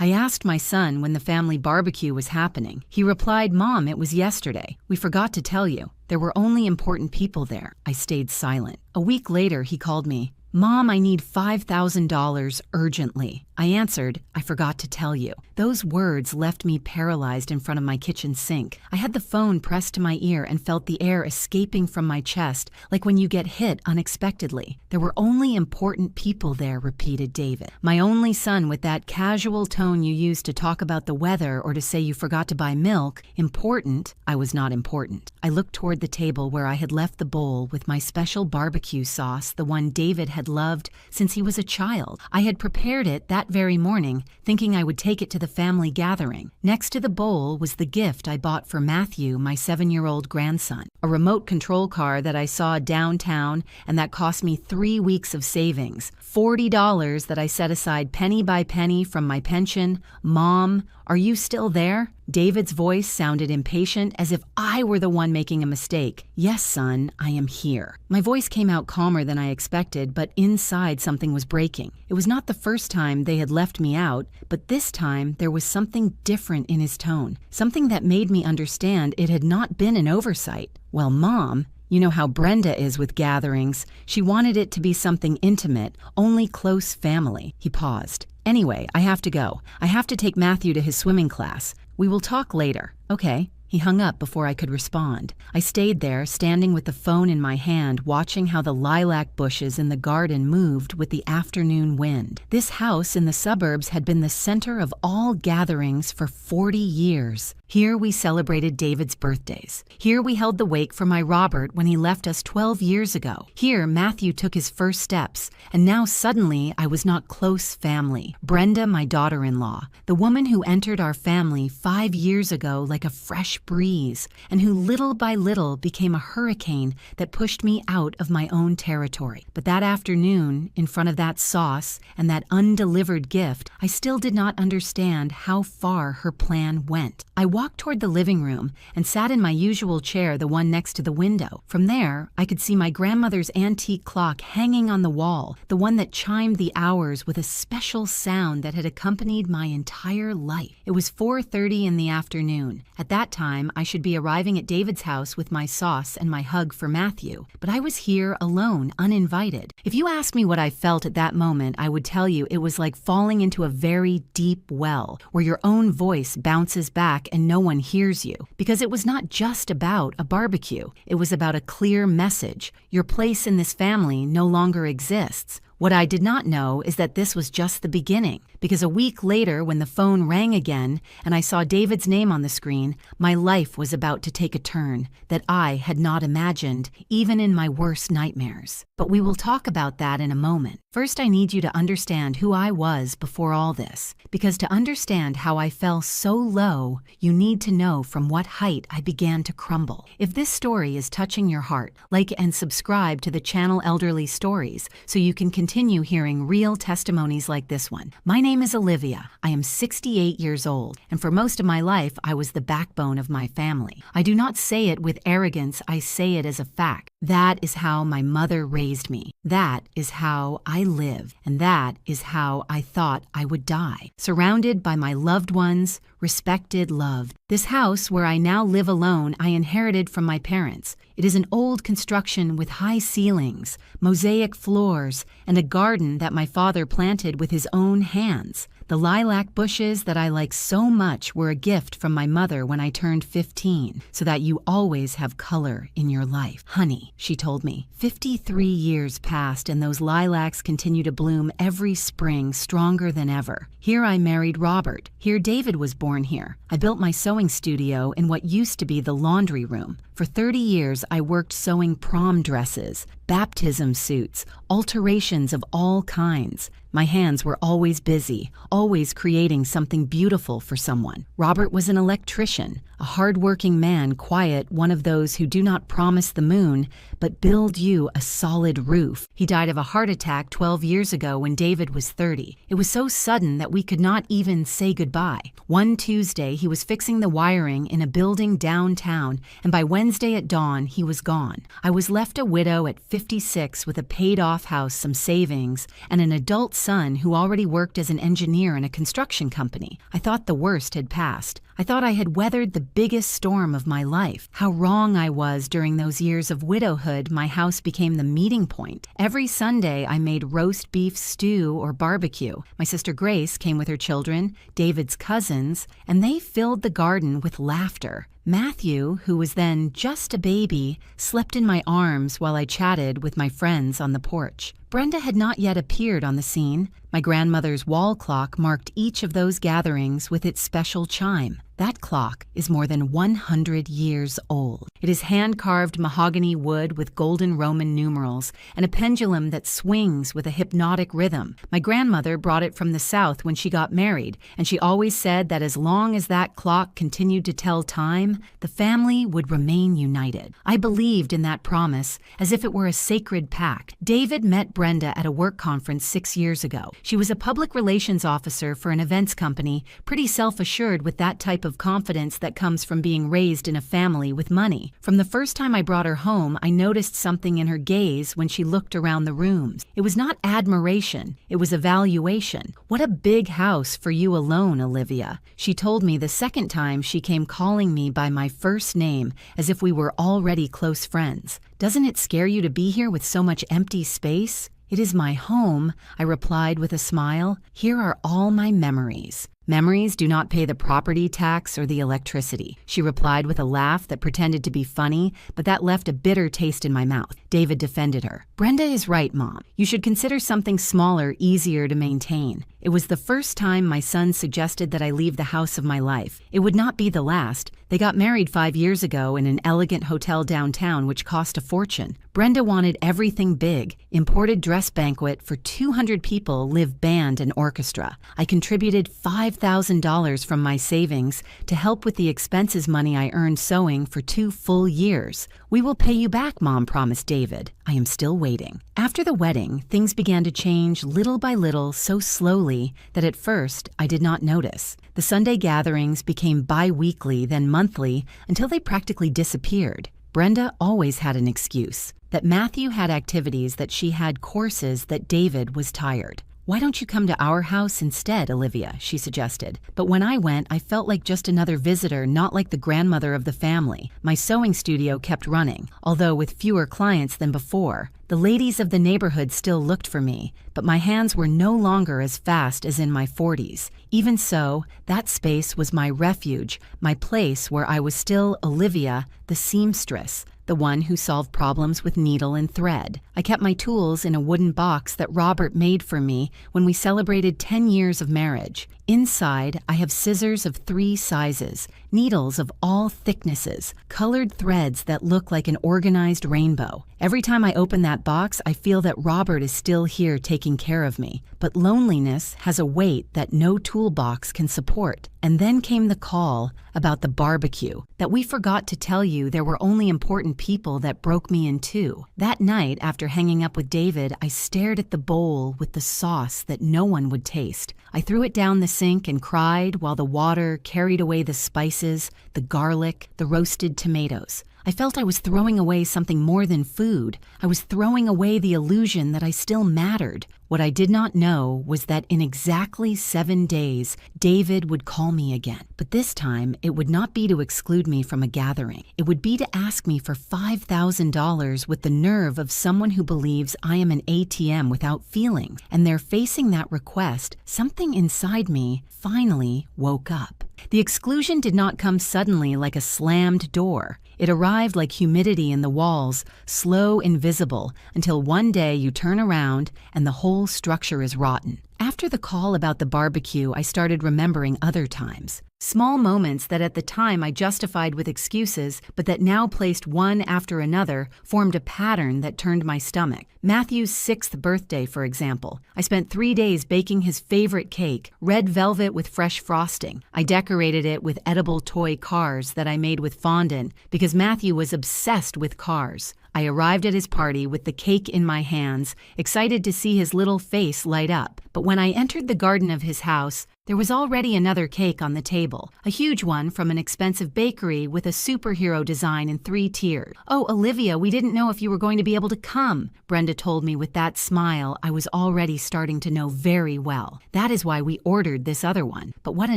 I asked my son when the family barbecue was happening. He replied, "Mom, it was yesterday. We forgot to tell you. There were only important people there." I stayed silent. A week later, he called me. "Mom, I need $5,000 urgently." I answered, "I forgot to tell you." Those words left me paralyzed in front of my kitchen sink. I had the phone pressed to my ear and felt the air escaping from my chest, like when you get hit unexpectedly. "There were only important people there," repeated David. My only son, with that casual tone you use to talk about the weather or to say you forgot to buy milk. Important? I was not important. I looked toward the table where I had left the bowl with my special barbecue sauce, the one David had loved since he was a child. I had prepared it that very morning, thinking I would take it to the family gathering. Next to the bowl was the gift I bought for Matthew, my 7-year-old grandson, a remote control car that I saw downtown and that cost me 3 weeks of savings, $40 that I set aside penny by penny from my pension. "Mom, are you still there?" David's voice sounded impatient, as if I were the one making a mistake. "Yes, son, I am here." My voice came out calmer than I expected, but inside something was breaking. It was not the first time they had left me out, but this time there was something different in his tone, something that made me understand it had not been an oversight. "Well, Mom, you know how Brenda is with gatherings. She wanted it to be something intimate, only close family." He paused. "Anyway, I have to go. I have to take Matthew to his swimming class. We will talk later." "Okay." He hung up before I could respond. I stayed there, standing with the phone in my hand, watching how the lilac bushes in the garden moved with the afternoon wind. This house in the suburbs had been the center of all gatherings for 40 years. Here we celebrated David's birthdays. Here we held the wake for my Robert when he left us 12 years ago. Here Matthew took his first steps, and now suddenly I was not close family. Brenda, my daughter-in-law, the woman who entered our family 5 years ago like a fresh breeze, and who little by little became a hurricane that pushed me out of my own territory. But that afternoon, in front of that sauce and that undelivered gift, I still did not understand how far her plan went. I walked toward the living room and sat in my usual chair, the one next to the window. From there, I could see my grandmother's antique clock hanging on the wall, the one that chimed the hours with a special sound that had accompanied my entire life. It was 4:30 in the afternoon. At that time, I should be arriving at David's house with my sauce and my hug for Matthew, but I was here alone, uninvited. If you asked me what I felt at that moment, I would tell you it was like falling into a very deep well, where your own voice bounces back and no one hears you. Because it was not just about a barbecue. It was about a clear message. Your place in this family no longer exists. What I did not know is that this was just the beginning, because a week later, when the phone rang again and I saw David's name on the screen, my life was about to take a turn that I had not imagined, even in my worst nightmares. But we will talk about that in a moment. First, I need you to understand who I was before all this, because to understand how I fell so low, you need to know from what height I began to crumble. If this story is touching your heart, like and subscribe to the channel Elderly Stories so you can continue hearing real testimonies like this one. My name is Olivia. I am 68 years old, and for most of my life, I was the backbone of my family. I do not say it with arrogance, I say it as a fact. That is how my mother raised me. That is how I live, and that is how I thought I would die. Surrounded by my loved ones, respected, loved. This house where I now live alone, I inherited from my parents. It is an old construction with high ceilings, mosaic floors, and a garden that my father planted with his own hands. The lilac bushes that I like so much were a gift from my mother when I turned 15, so that you always have color in your life. "Honey," she told me. 53 years passed and those lilacs continue to bloom every spring stronger than ever. Here I married Robert. Here David was born here. I built my sewing studio in what used to be the laundry room. For 30 years, I worked sewing prom dresses, baptism suits, alterations of all kinds. My hands were always busy, always creating something beautiful for someone. Robert was an electrician, a a hard-working man, quiet, one of those who do not promise the moon, but build you a solid roof. He died of a heart attack 12 years ago when David was 30. It was so sudden that we could not even say goodbye. One Tuesday, he was fixing the wiring in a building downtown, and by Wednesday at dawn, he was gone. I was left a widow at 56 with a paid-off house, some savings, and an adult son who already worked as an engineer in a construction company. I thought the worst had passed. I thought I had weathered the biggest storm of my life. How wrong I was during those years of widowhood. My house became the meeting point. Every Sunday, I made roast beef stew or barbecue. My sister Grace came with her children, David's cousins, and they filled the garden with laughter. Matthew, who was then just a baby, slept in my arms while I chatted with my friends on the porch. Brenda had not yet appeared on the scene. My grandmother's wall clock marked each of those gatherings with its special chime. That clock is more than 100 years old. It is hand-carved mahogany wood with golden Roman numerals and a pendulum that swings with a hypnotic rhythm. My grandmother brought it from the South when she got married, and she always said that as long as that clock continued to tell time, the family would remain united. I believed in that promise as if it were a sacred pact. David met Brenda at a work conference 6 years ago. She was a public relations officer for an events company, pretty self-assured with that type of confidence that comes from being raised in a family with money. From the first time I brought her home, I noticed something in her gaze when she looked around the rooms. It was not admiration, it was evaluation. What a big house for you alone, Olivia. She told me the second time she came calling me by my first name, as if we were already close friends. Doesn't it scare you to be here with so much empty space? It is my home, I replied with a smile. Here are all my memories. Memories do not pay the property tax or the electricity, she replied with a laugh that pretended to be funny, but that left a bitter taste in my mouth. David defended her. Brenda is right, Mom. You should consider something smaller, easier to maintain. It was the first time my son suggested that I leave the house of my life. It would not be the last. They got married 5 years ago in an elegant hotel downtown, which cost a fortune. Brenda wanted everything big. Imported dress banquet for 200 people, live band and orchestra. I contributed $5,000 from my savings to help with the expenses money I earned sewing for 2 full years. We will pay you back, Mom promised David. I am still waiting. After the wedding, things began to change little by little so slowly that at first I did not notice. The Sunday gatherings became bi-weekly, then monthly, until they practically disappeared. Brenda always had an excuse, that Matthew had activities, that she had courses, that David was tired. Why don't you come to our house instead, Olivia, she suggested. But when I went, I felt like just another visitor, not like the grandmother of the family. My sewing studio kept running, although with fewer clients than before. The ladies of the neighborhood still looked for me, but my hands were no longer as fast as in my 40s. Even so, that space was my refuge, my place where I was still Olivia, the seamstress, the one who solved problems with needle and thread. I kept my tools in a wooden box that Robert made for me when we celebrated 10 years of marriage. Inside, I have scissors of 3 sizes, needles of all thicknesses, colored threads that look like an organized rainbow. Every time I open that box, I feel that Robert is still here taking care of me. But loneliness has a weight that no toolbox can support. And then came the call about the barbecue, that we forgot to tell you there were only important people that broke me in two. That night, after hanging up with David, I stared at the bowl with the sauce that no one would taste. I threw it down the sink and cried while the water carried away the spices, the garlic, the roasted tomatoes. I felt I was throwing away something more than food. I was throwing away the illusion that I still mattered. What I did not know was that in exactly 7 days, David would call me again. But this time, it would not be to exclude me from a gathering. It would be to ask me for $5,000 with the nerve of someone who believes I am an ATM without feeling. And there, facing that request, something inside me finally woke up. The exclusion did not come suddenly like a slammed door. It arrived like humidity in the walls, slow and visible, until one day you turn around and the whole structure is rotten. After the call about the barbecue, I started remembering other times. Small moments that at the time I justified with excuses, but that now placed one after another formed a pattern that turned my stomach. Matthew's 6th birthday, for example. I spent 3 days baking his favorite cake, red velvet with fresh frosting. I decorated it with edible toy cars that I made with fondant because Matthew was obsessed with cars. I arrived at his party with the cake in my hands, excited to see his little face light up. But when I entered the garden of his house, there was already another cake on the table, a huge one from an expensive bakery with a superhero design in 3 tiers. "Oh, Olivia, we didn't know if you were going to be able to come," Brenda told me with that smile I was already starting to know very well. "That is why we ordered this other one. But what a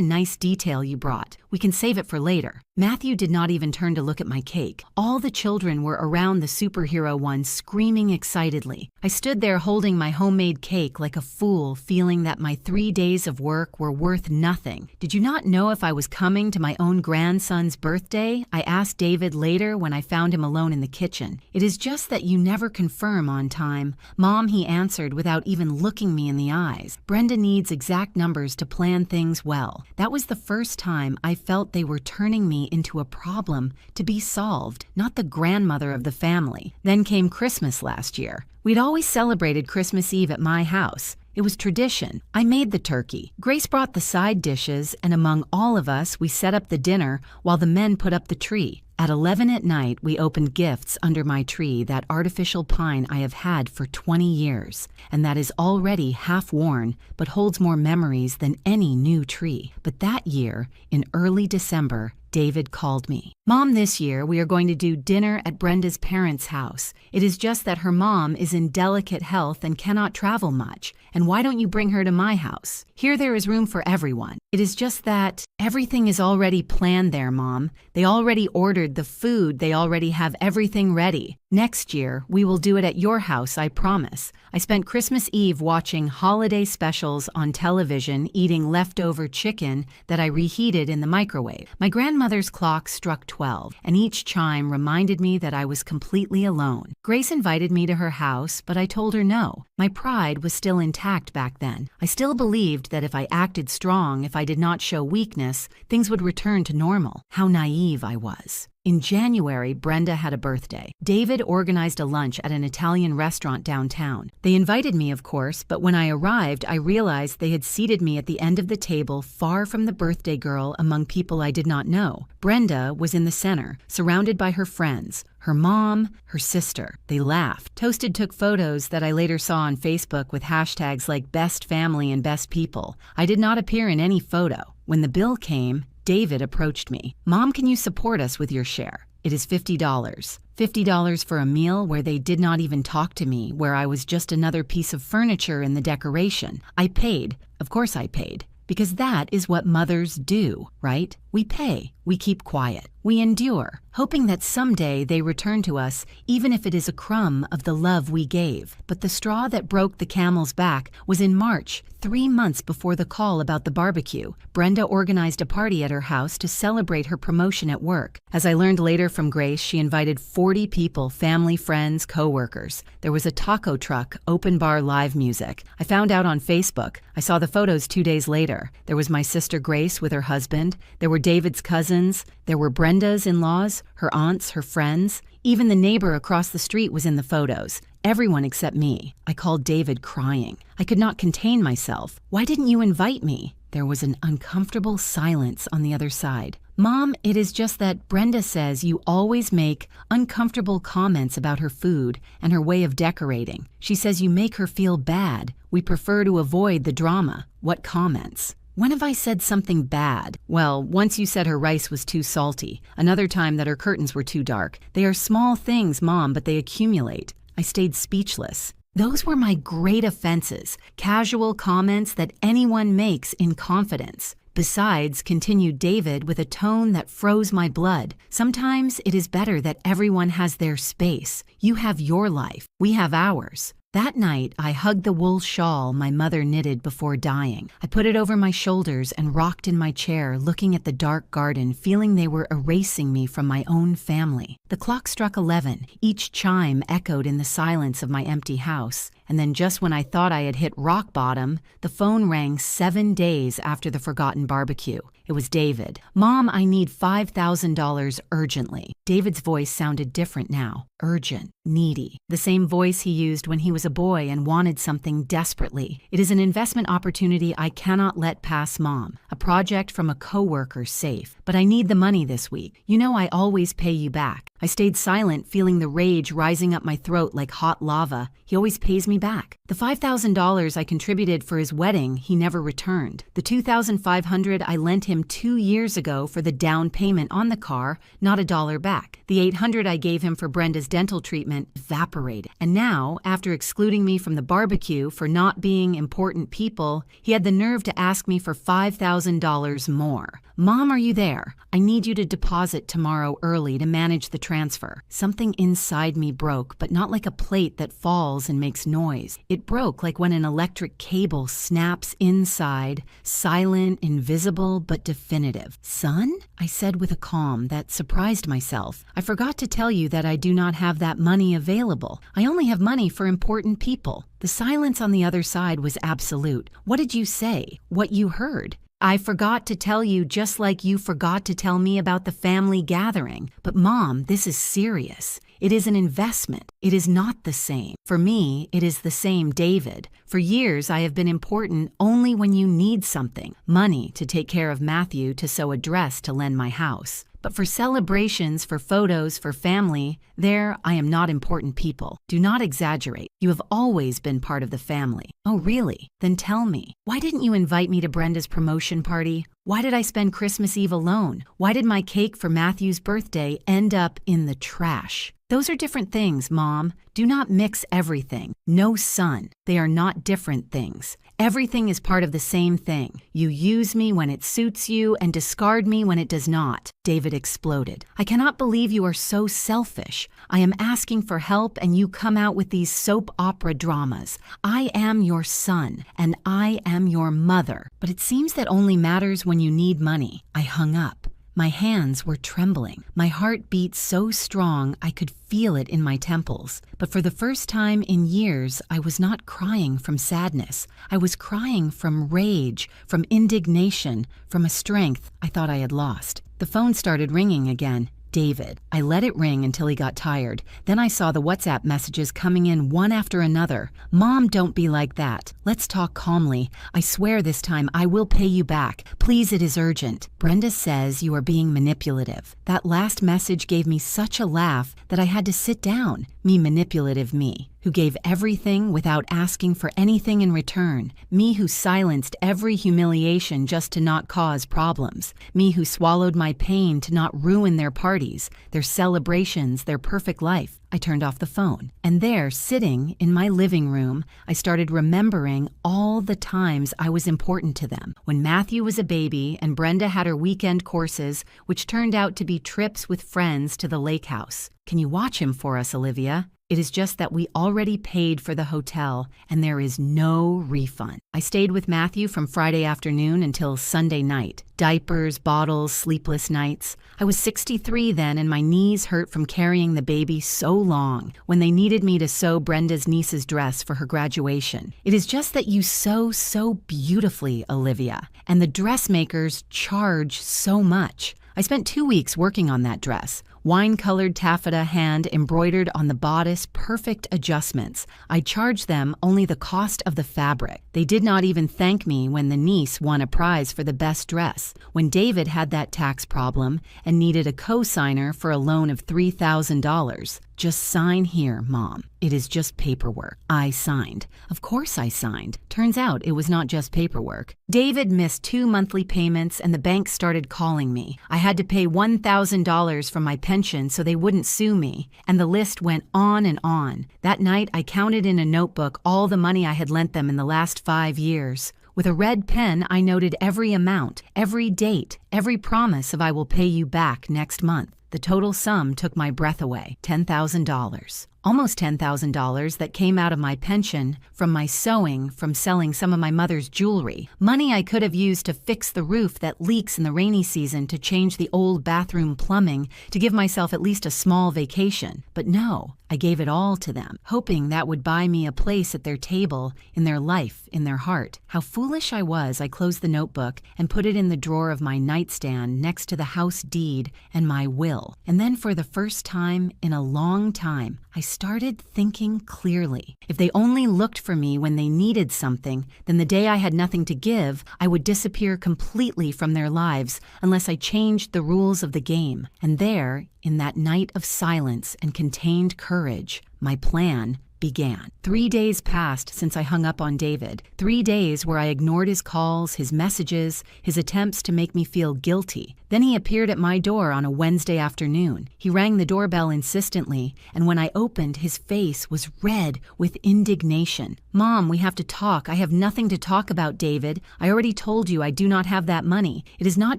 nice detail you brought. We can save it for later." Matthew did not even turn to look at my cake. All the children were around the superhero one, screaming excitedly. I stood there holding my homemade cake like a fool, feeling that my 3 days of work were worth nothing. "Did you not know if I was coming to my own grandson's birthday?" I asked David later when I found him alone in the kitchen. "It is just that you never confirm on time." "Mom," he answered without even looking me in the eyes. "Brenda needs exact numbers to plan things well." That was the first time I felt they were turning me into a problem to be solved, not the grandmother of the family. Then came Christmas last year. We'd always celebrated Christmas Eve at my house. It was tradition. I made the turkey. Grace brought the side dishes, and among all of us, we set up the dinner while the men put up the tree. At 11 at night, we opened gifts under my tree, that artificial pine I have had for 20 years, and that is already half worn, but holds more memories than any new tree. But that year, in early December, David called me. "Mom, this year we are going to do dinner at Brenda's parents' house. It is just that her mom is in delicate health and cannot travel much. And why don't you bring her to my house? Here there is room for everyone. It is just that everything is already planned there, Mom. They already ordered the food. They already have everything ready. Next year, we will do it at your house, I promise." I spent Christmas Eve watching holiday specials on television, eating leftover chicken that I reheated in the microwave. My grandmother's clock struck 12, and each chime reminded me that I was completely alone. Grace invited me to her house, but I told her no. My pride was still intact back then. I still believed that if I acted strong, if I did not show weakness, things would return to normal. How naive I was. In January, Brenda had a birthday. David organized a lunch at an Italian restaurant downtown. They invited me, of course, but when I arrived, I realized they had seated me at the end of the table, far from the birthday girl among people I did not know. Brenda was in the center, surrounded by her friends. Her mom, her sister. They laughed. Toasted took photos that I later saw on Facebook with hashtags like best family and best people. I did not appear in any photo. When the bill came, David approached me. "Mom, can you support us with your share? It is $50. $50 for a meal where they did not even talk to me, where I was just another piece of furniture in the decoration." I paid. Of course I paid. Because that is what mothers do, right? We pay. We keep quiet. We endure, hoping that someday they return to us, even if it is a crumb of the love we gave. But the straw that broke the camel's back was in March, 3 months before the call about the barbecue. Brenda organized a party at her house to celebrate her promotion at work. As I learned later from Grace, she invited 40 people, family, friends, co-workers. There was a taco truck, open bar live music. I found out on Facebook. I saw the photos 2 days later. There was my sister Grace with her husband. There were David's cousins. There were Brenda's in-laws, her aunts, her friends. Even the neighbor across the street was in the photos. Everyone except me. I called David crying. I could not contain myself. "Why didn't you invite me?" There was an uncomfortable silence on the other side. "Mom, it is just that Brenda says you always make uncomfortable comments about her food and her way of decorating. She says you make her feel bad. We prefer to avoid the drama." "What comments?" "When have I said something bad?" "Well, once you said her rice was too salty. Another time that her curtains were too dark. They are small things, Mom, but they accumulate." I stayed speechless. Those were my great offenses, casual comments that anyone makes in confidence. "Besides," continued David with a tone that froze my blood, "sometimes it is better that everyone has their space. You have your life. We have ours. That night, I hugged the wool shawl my mother knitted before dying. I put it over my shoulders and rocked in my chair, looking at the dark garden, feeling they were erasing me from my own family. The clock struck 11. Each chime echoed in the silence of my empty house. And then just when I thought I had hit rock bottom, the phone rang 7 days after the forgotten barbecue. It was David. "Mom, I need $5,000 urgently." David's voice sounded different now. Urgent, needy. The same voice he used when he was a boy and wanted something desperately. "It is an investment opportunity I cannot let pass, Mom. A project from a coworker safe. But I need the money this week. You know I always pay you back." I stayed silent, feeling the rage rising up my throat like hot lava. He always pays me back. The $5,000 I contributed for his wedding, he never returned. The $2,500 I lent him 2 years ago for the down payment on the car, not a dollar back. The $800 I gave him for Brenda's dental treatment evaporated. And now, after excluding me from the barbecue for not being important people, he had the nerve to ask me for $5,000 more. "Mom, are you there? I need you to deposit tomorrow early to manage the transfer." Something inside me broke, but not like a plate that falls and makes noise. It broke like when an electric cable snaps inside, silent, invisible, but definitive. "Son?" I said with a calm that surprised myself. "I forgot to tell you that I do not have that money available. I only have money for important people." The silence on the other side was absolute. "What did you say? What you heard?" "I forgot to tell you, just like you forgot to tell me about the family gathering. But Mom, this is serious. It is an investment. It is not the same. For me, it is the same, David. For years, I have been important only when you need something. Money to take care of Matthew, to sew a dress to lend my house. But for celebrations, for photos, for family, there I am not important people. Do not exaggerate. You have always been part of the family." "Oh, really? Then tell me. Why didn't you invite me to Brenda's promotion party? Why did I spend Christmas Eve alone? Why did my cake for Matthew's birthday end up in the trash?" "Those are different things, Mom. Do not mix everything. No, son. They are not different things. Everything is part of the same thing. You use me when it suits you and discard me when it does not." David exploded. "I cannot believe you are so selfish. I am asking for help and you come out with these soap opera dramas. I am your son and I am your mother. But it seems that only matters when you need money." I hung up. My hands were trembling. My heart beat so strong I could feel it in my temples. But for the first time in years, I was not crying from sadness. I was crying from rage, from indignation, from a strength I thought I had lost. The phone started ringing again. David. I let it ring until he got tired. Then I saw the WhatsApp messages coming in one after another. "Mom, don't be like that. Let's talk calmly. I swear this time I will pay you back. Please, it is urgent. Brenda says you are being manipulative." That last message gave me such a laugh that I had to sit down. Me, manipulative me, who gave everything without asking for anything in return. Me who silenced every humiliation just to not cause problems. Me who swallowed my pain to not ruin their parties, their celebrations, their perfect life. I turned off the phone. And there, sitting in my living room, I started remembering all the times I was important to them. When Matthew was a baby and Brenda had her weekend courses, which turned out to be trips with friends to the lake house. "Can you watch him for us, Olivia? It is just that we already paid for the hotel and there is no refund." I stayed with Matthew from Friday afternoon until Sunday night. Diapers, bottles, sleepless nights. I was 63 then and my knees hurt from carrying the baby so long when they needed me to sew Brenda's niece's dress for her graduation. "It is just that you sew so beautifully, Olivia, and the dressmakers charge so much." I spent 2 weeks working on that dress. Wine-colored taffeta hand embroidered on the bodice, perfect adjustments. I charged them only the cost of the fabric. They did not even thank me when the niece won a prize for the best dress. When David had that tax problem and needed a co-signer for a loan of $3,000. "Just sign here, Mom. It is just paperwork." I signed. Of course I signed. Turns out it was not just paperwork. David missed 2 monthly payments and the bank started calling me. I had to pay $1,000 from my pension so they wouldn't sue me. And the list went on and on. That night I counted in a notebook all the money I had lent them in the last 5 years. With a red pen, I noted every amount, every date, every promise of "I will pay you back next month." The total sum took my breath away, $10,000. almost $10,000 that came out of my pension, from my sewing, from selling some of my mother's jewelry. Money I could have used to fix the roof that leaks in the rainy season, to change the old bathroom plumbing, to give myself at least a small vacation. But no, I gave it all to them, hoping that would buy me a place at their table, in their life, in their heart. How foolish I was. I closed the notebook and put it in the drawer of my nightstand next to the house deed and my will. And then for the first time in a long time, I started thinking clearly. If they only looked for me when they needed something, then the day I had nothing to give, I would disappear completely from their lives unless I changed the rules of the game. And there, in that night of silence and contained courage, my plan began. 3 days passed since I hung up on David. 3 days where I ignored his calls, his messages, his attempts to make me feel guilty. Then he appeared at my door on a Wednesday afternoon. He rang the doorbell insistently, and when I opened, his face was red with indignation. "Mom, we have to talk. I have nothing to talk about, David. I already told you I do not have that money. It is not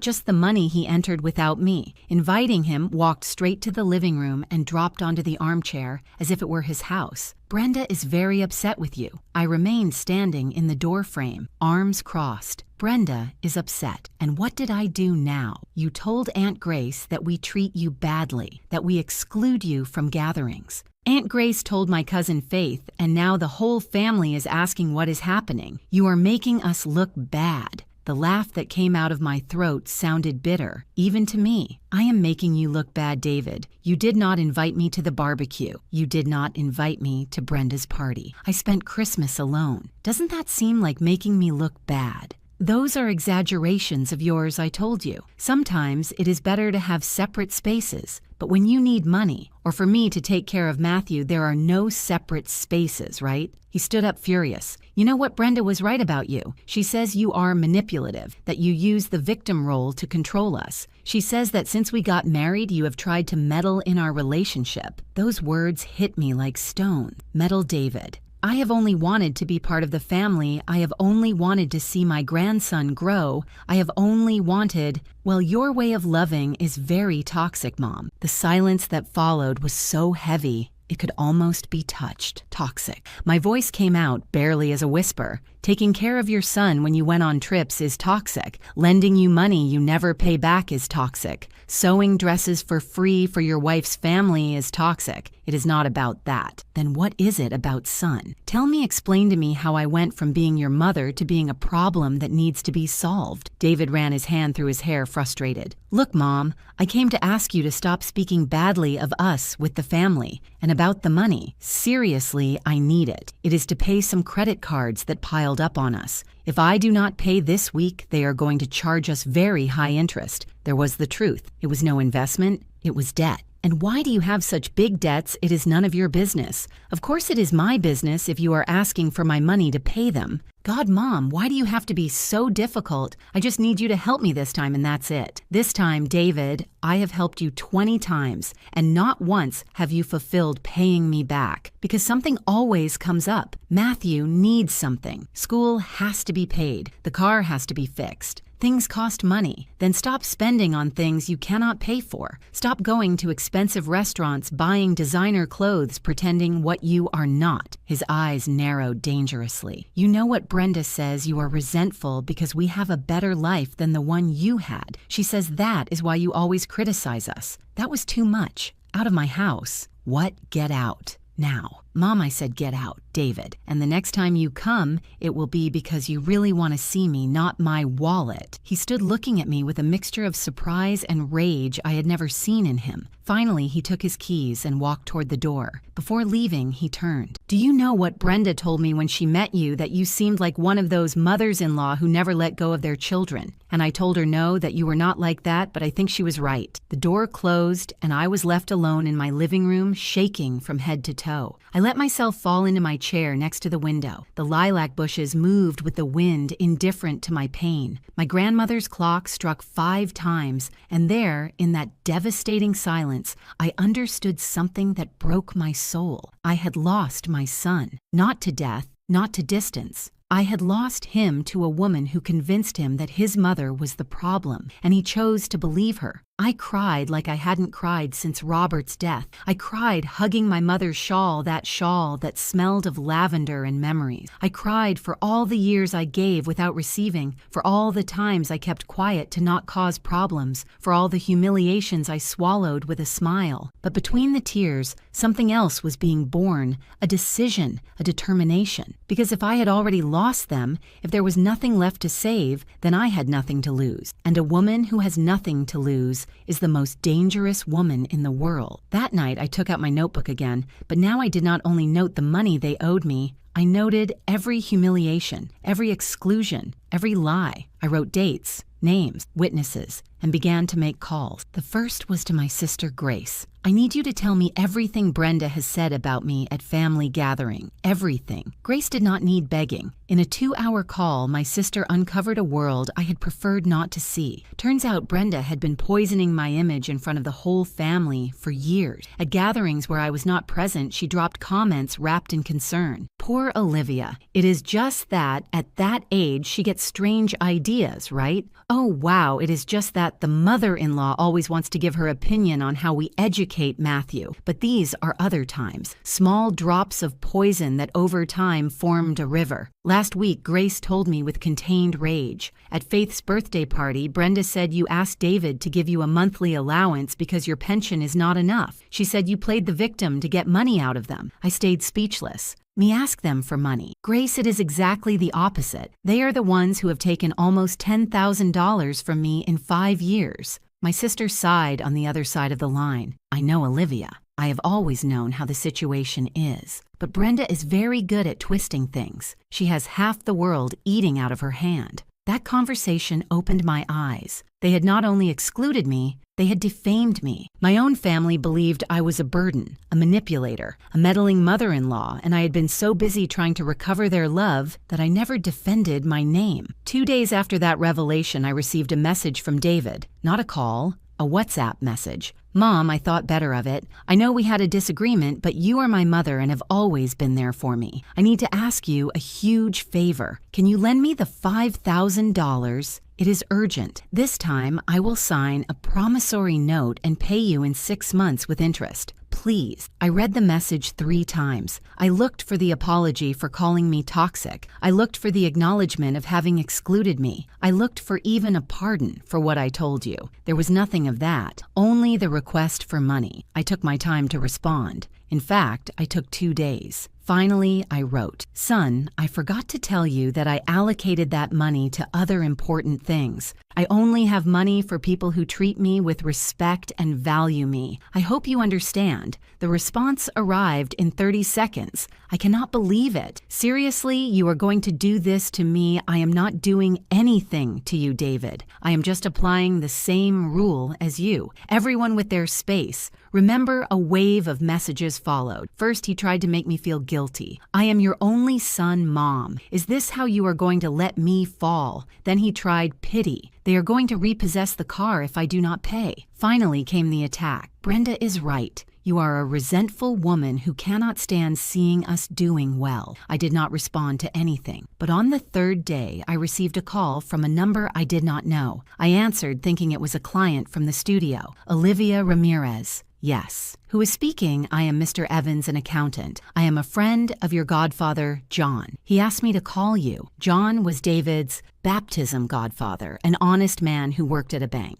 just the money." He entered without me. Inviting him, walked straight to the living room and dropped onto the armchair as if it were his house. "Brenda is very upset with you." I remained standing in the doorframe, arms crossed. "Brenda is upset. And what did I do now? You told Aunt Grace that we treat you badly, that we exclude you from gatherings. Aunt Grace told my cousin Faith, and now the whole family is asking what is happening. You are making us look bad." The laugh that came out of my throat sounded bitter, even to me. "I am making you look bad, David. You did not invite me to the barbecue. You did not invite me to Brenda's party. I spent Christmas alone. Doesn't that seem like making me look bad?" "Those are exaggerations of yours, I told you. Sometimes it is better to have separate spaces. But when you need money, or for me to take care of Matthew, there are no separate spaces, right?" He stood up furious. "You know what? Brenda was right about you. She says you are manipulative, that you use the victim role to control us. She says that since we got married, you have tried to meddle in our relationship." Those words hit me like stone. Meddle, David. I have only wanted to be part of the family. I have only wanted to see my grandson grow. I have only wanted... Well, your way of loving is very toxic, Mom. The silence that followed was so heavy, it could almost be touched. Toxic. My voice came out barely as a whisper. "Taking care of your son when you went on trips is toxic. Lending you money you never pay back is toxic. Sewing dresses for free for your wife's family is toxic. It is not about that. Then what is it about son? Tell me, explain to me how I went from being your mother to being a problem that needs to be solved." David ran his hand through his hair, frustrated. "Look, Mom, I came to ask you to stop speaking badly of us with the family, and about the money. Seriously, I need it. It is to pay some credit cards that piled up on us. If I do not pay this week, they are going to charge us very high interest." There was the truth. It was no investment. It was debt. "And why do you have such big debts? It is none of your business." "Of course it is my business if you are asking for my money to pay them." "God, Mom, why do you have to be so difficult? I just need you to help me this time and that's it." "This time, David, I have helped you 20 times, and not once have you fulfilled paying me back, because something always comes up. Matthew needs something. School has to be paid. The car has to be fixed. Things cost money. Then stop spending on things you cannot pay for. Stop going to expensive restaurants, buying designer clothes, pretending what you are not." His eyes narrowed dangerously. "You know what Brenda says, you are resentful because we have a better life than the one you had. She says that is why you always criticize us. That was too much. Out of my house." "What? Get out. Now." "Mom," I said, "get out, David. And the next time you come, it will be because you really want to see me, not my wallet." He stood looking at me with a mixture of surprise and rage I had never seen in him. Finally, he took his keys and walked toward the door. Before leaving, he turned. "Do you know what Brenda told me when she met you, that you seemed like one of those mothers-in-law who never let go of their children? And I told her no, that you were not like that, but I think she was right." The door closed, and I was left alone in my living room, shaking from head to toe. I let myself fall into my chair next to the window. The lilac bushes moved with the wind, indifferent to my pain. My grandmother's clock struck 5 times, and there, in that devastating silence, I understood something that broke my soul. I had lost my son. Not to death, not to distance. I had lost him to a woman who convinced him that his mother was the problem, and he chose to believe her. I cried like I hadn't cried since Robert's death. I cried hugging my mother's shawl that smelled of lavender and memories. I cried for all the years I gave without receiving, for all the times I kept quiet to not cause problems, for all the humiliations I swallowed with a smile. But between the tears, something else was being born, a decision, a determination. Because if I had already lost them, if there was nothing left to save, then I had nothing to lose. And a woman who has nothing to lose is the most dangerous woman in the world. That night I took out my notebook again, but now I did not only note the money they owed me, I noted every humiliation, every exclusion, every lie. I wrote dates, names, witnesses, and began to make calls. The first was to my sister Grace. I need you to tell me everything Brenda has said about me at family gathering. Everything. Grace did not need begging. In a 2-hour call, my sister uncovered a world I had preferred not to see. Turns out Brenda had been poisoning my image in front of the whole family for years. At gatherings where I was not present, she dropped comments wrapped in concern. Poor Olivia. It is just that, at that age, she gets strange ideas, right? Oh wow, it is just that the mother-in-law always wants to give her opinion on how we educate Matthew. But these are other times. Small drops of poison that over time formed a river. Last week, Grace told me with contained rage. At Faith's birthday party, Brenda said you asked David to give you a monthly allowance because your pension is not enough. She said you played the victim to get money out of them. I stayed speechless. Me ask them for money. Grace, it is exactly the opposite. They are the ones who have taken almost $10,000 from me in 5 years. My sister sighed on the other side of the line. I know Olivia. I have always known how the situation is. But Brenda is very good at twisting things. She has half the world eating out of her hand. That conversation opened my eyes. They had not only excluded me, they had defamed me. My own family believed I was a burden, a manipulator, a meddling mother-in-law, and I had been so busy trying to recover their love that I never defended my name. 2 days after that revelation, I received a message from David. Not a call, a WhatsApp message. Mom, I thought better of it. I know we had a disagreement, but you are my mother and have always been there for me. I need to ask you a huge favor. Can you lend me the $5,000? It is urgent. This time, I will sign a promissory note and pay you in 6 months with interest. Please. I read the message 3 times. I looked for the apology for calling me toxic. I looked for the acknowledgement of having excluded me. I looked for even a pardon for what I told you. There was nothing of that, only the request for money. I took my time to respond. In fact, I took 2 days. Finally, I wrote, Son, I forgot to tell you that I allocated that money to other important things. I only have money for people who treat me with respect and value me. I hope you understand. The response arrived in 30 seconds. I cannot believe it. Seriously, you are going to do this to me? I am not doing anything to you, David. I am just applying the same rule as you. Everyone with their space. Remember, a wave of messages followed. First, he tried to make me feel guilty. I am your only son, Mom. Is this how you are going to let me fall? Then he tried pity. They are going to repossess the car if I do not pay. Finally came the attack. Brenda is right. You are a resentful woman who cannot stand seeing us doing well. I did not respond to anything. But on the 3rd day, I received a call from a number I did not know. I answered thinking it was a client from the studio, Olivia Ramirez. Yes. Who is speaking? I am Mr. Evans, an accountant. I am a friend of your godfather, John. He asked me to call you. John was David's baptism godfather, an honest man who worked at a bank.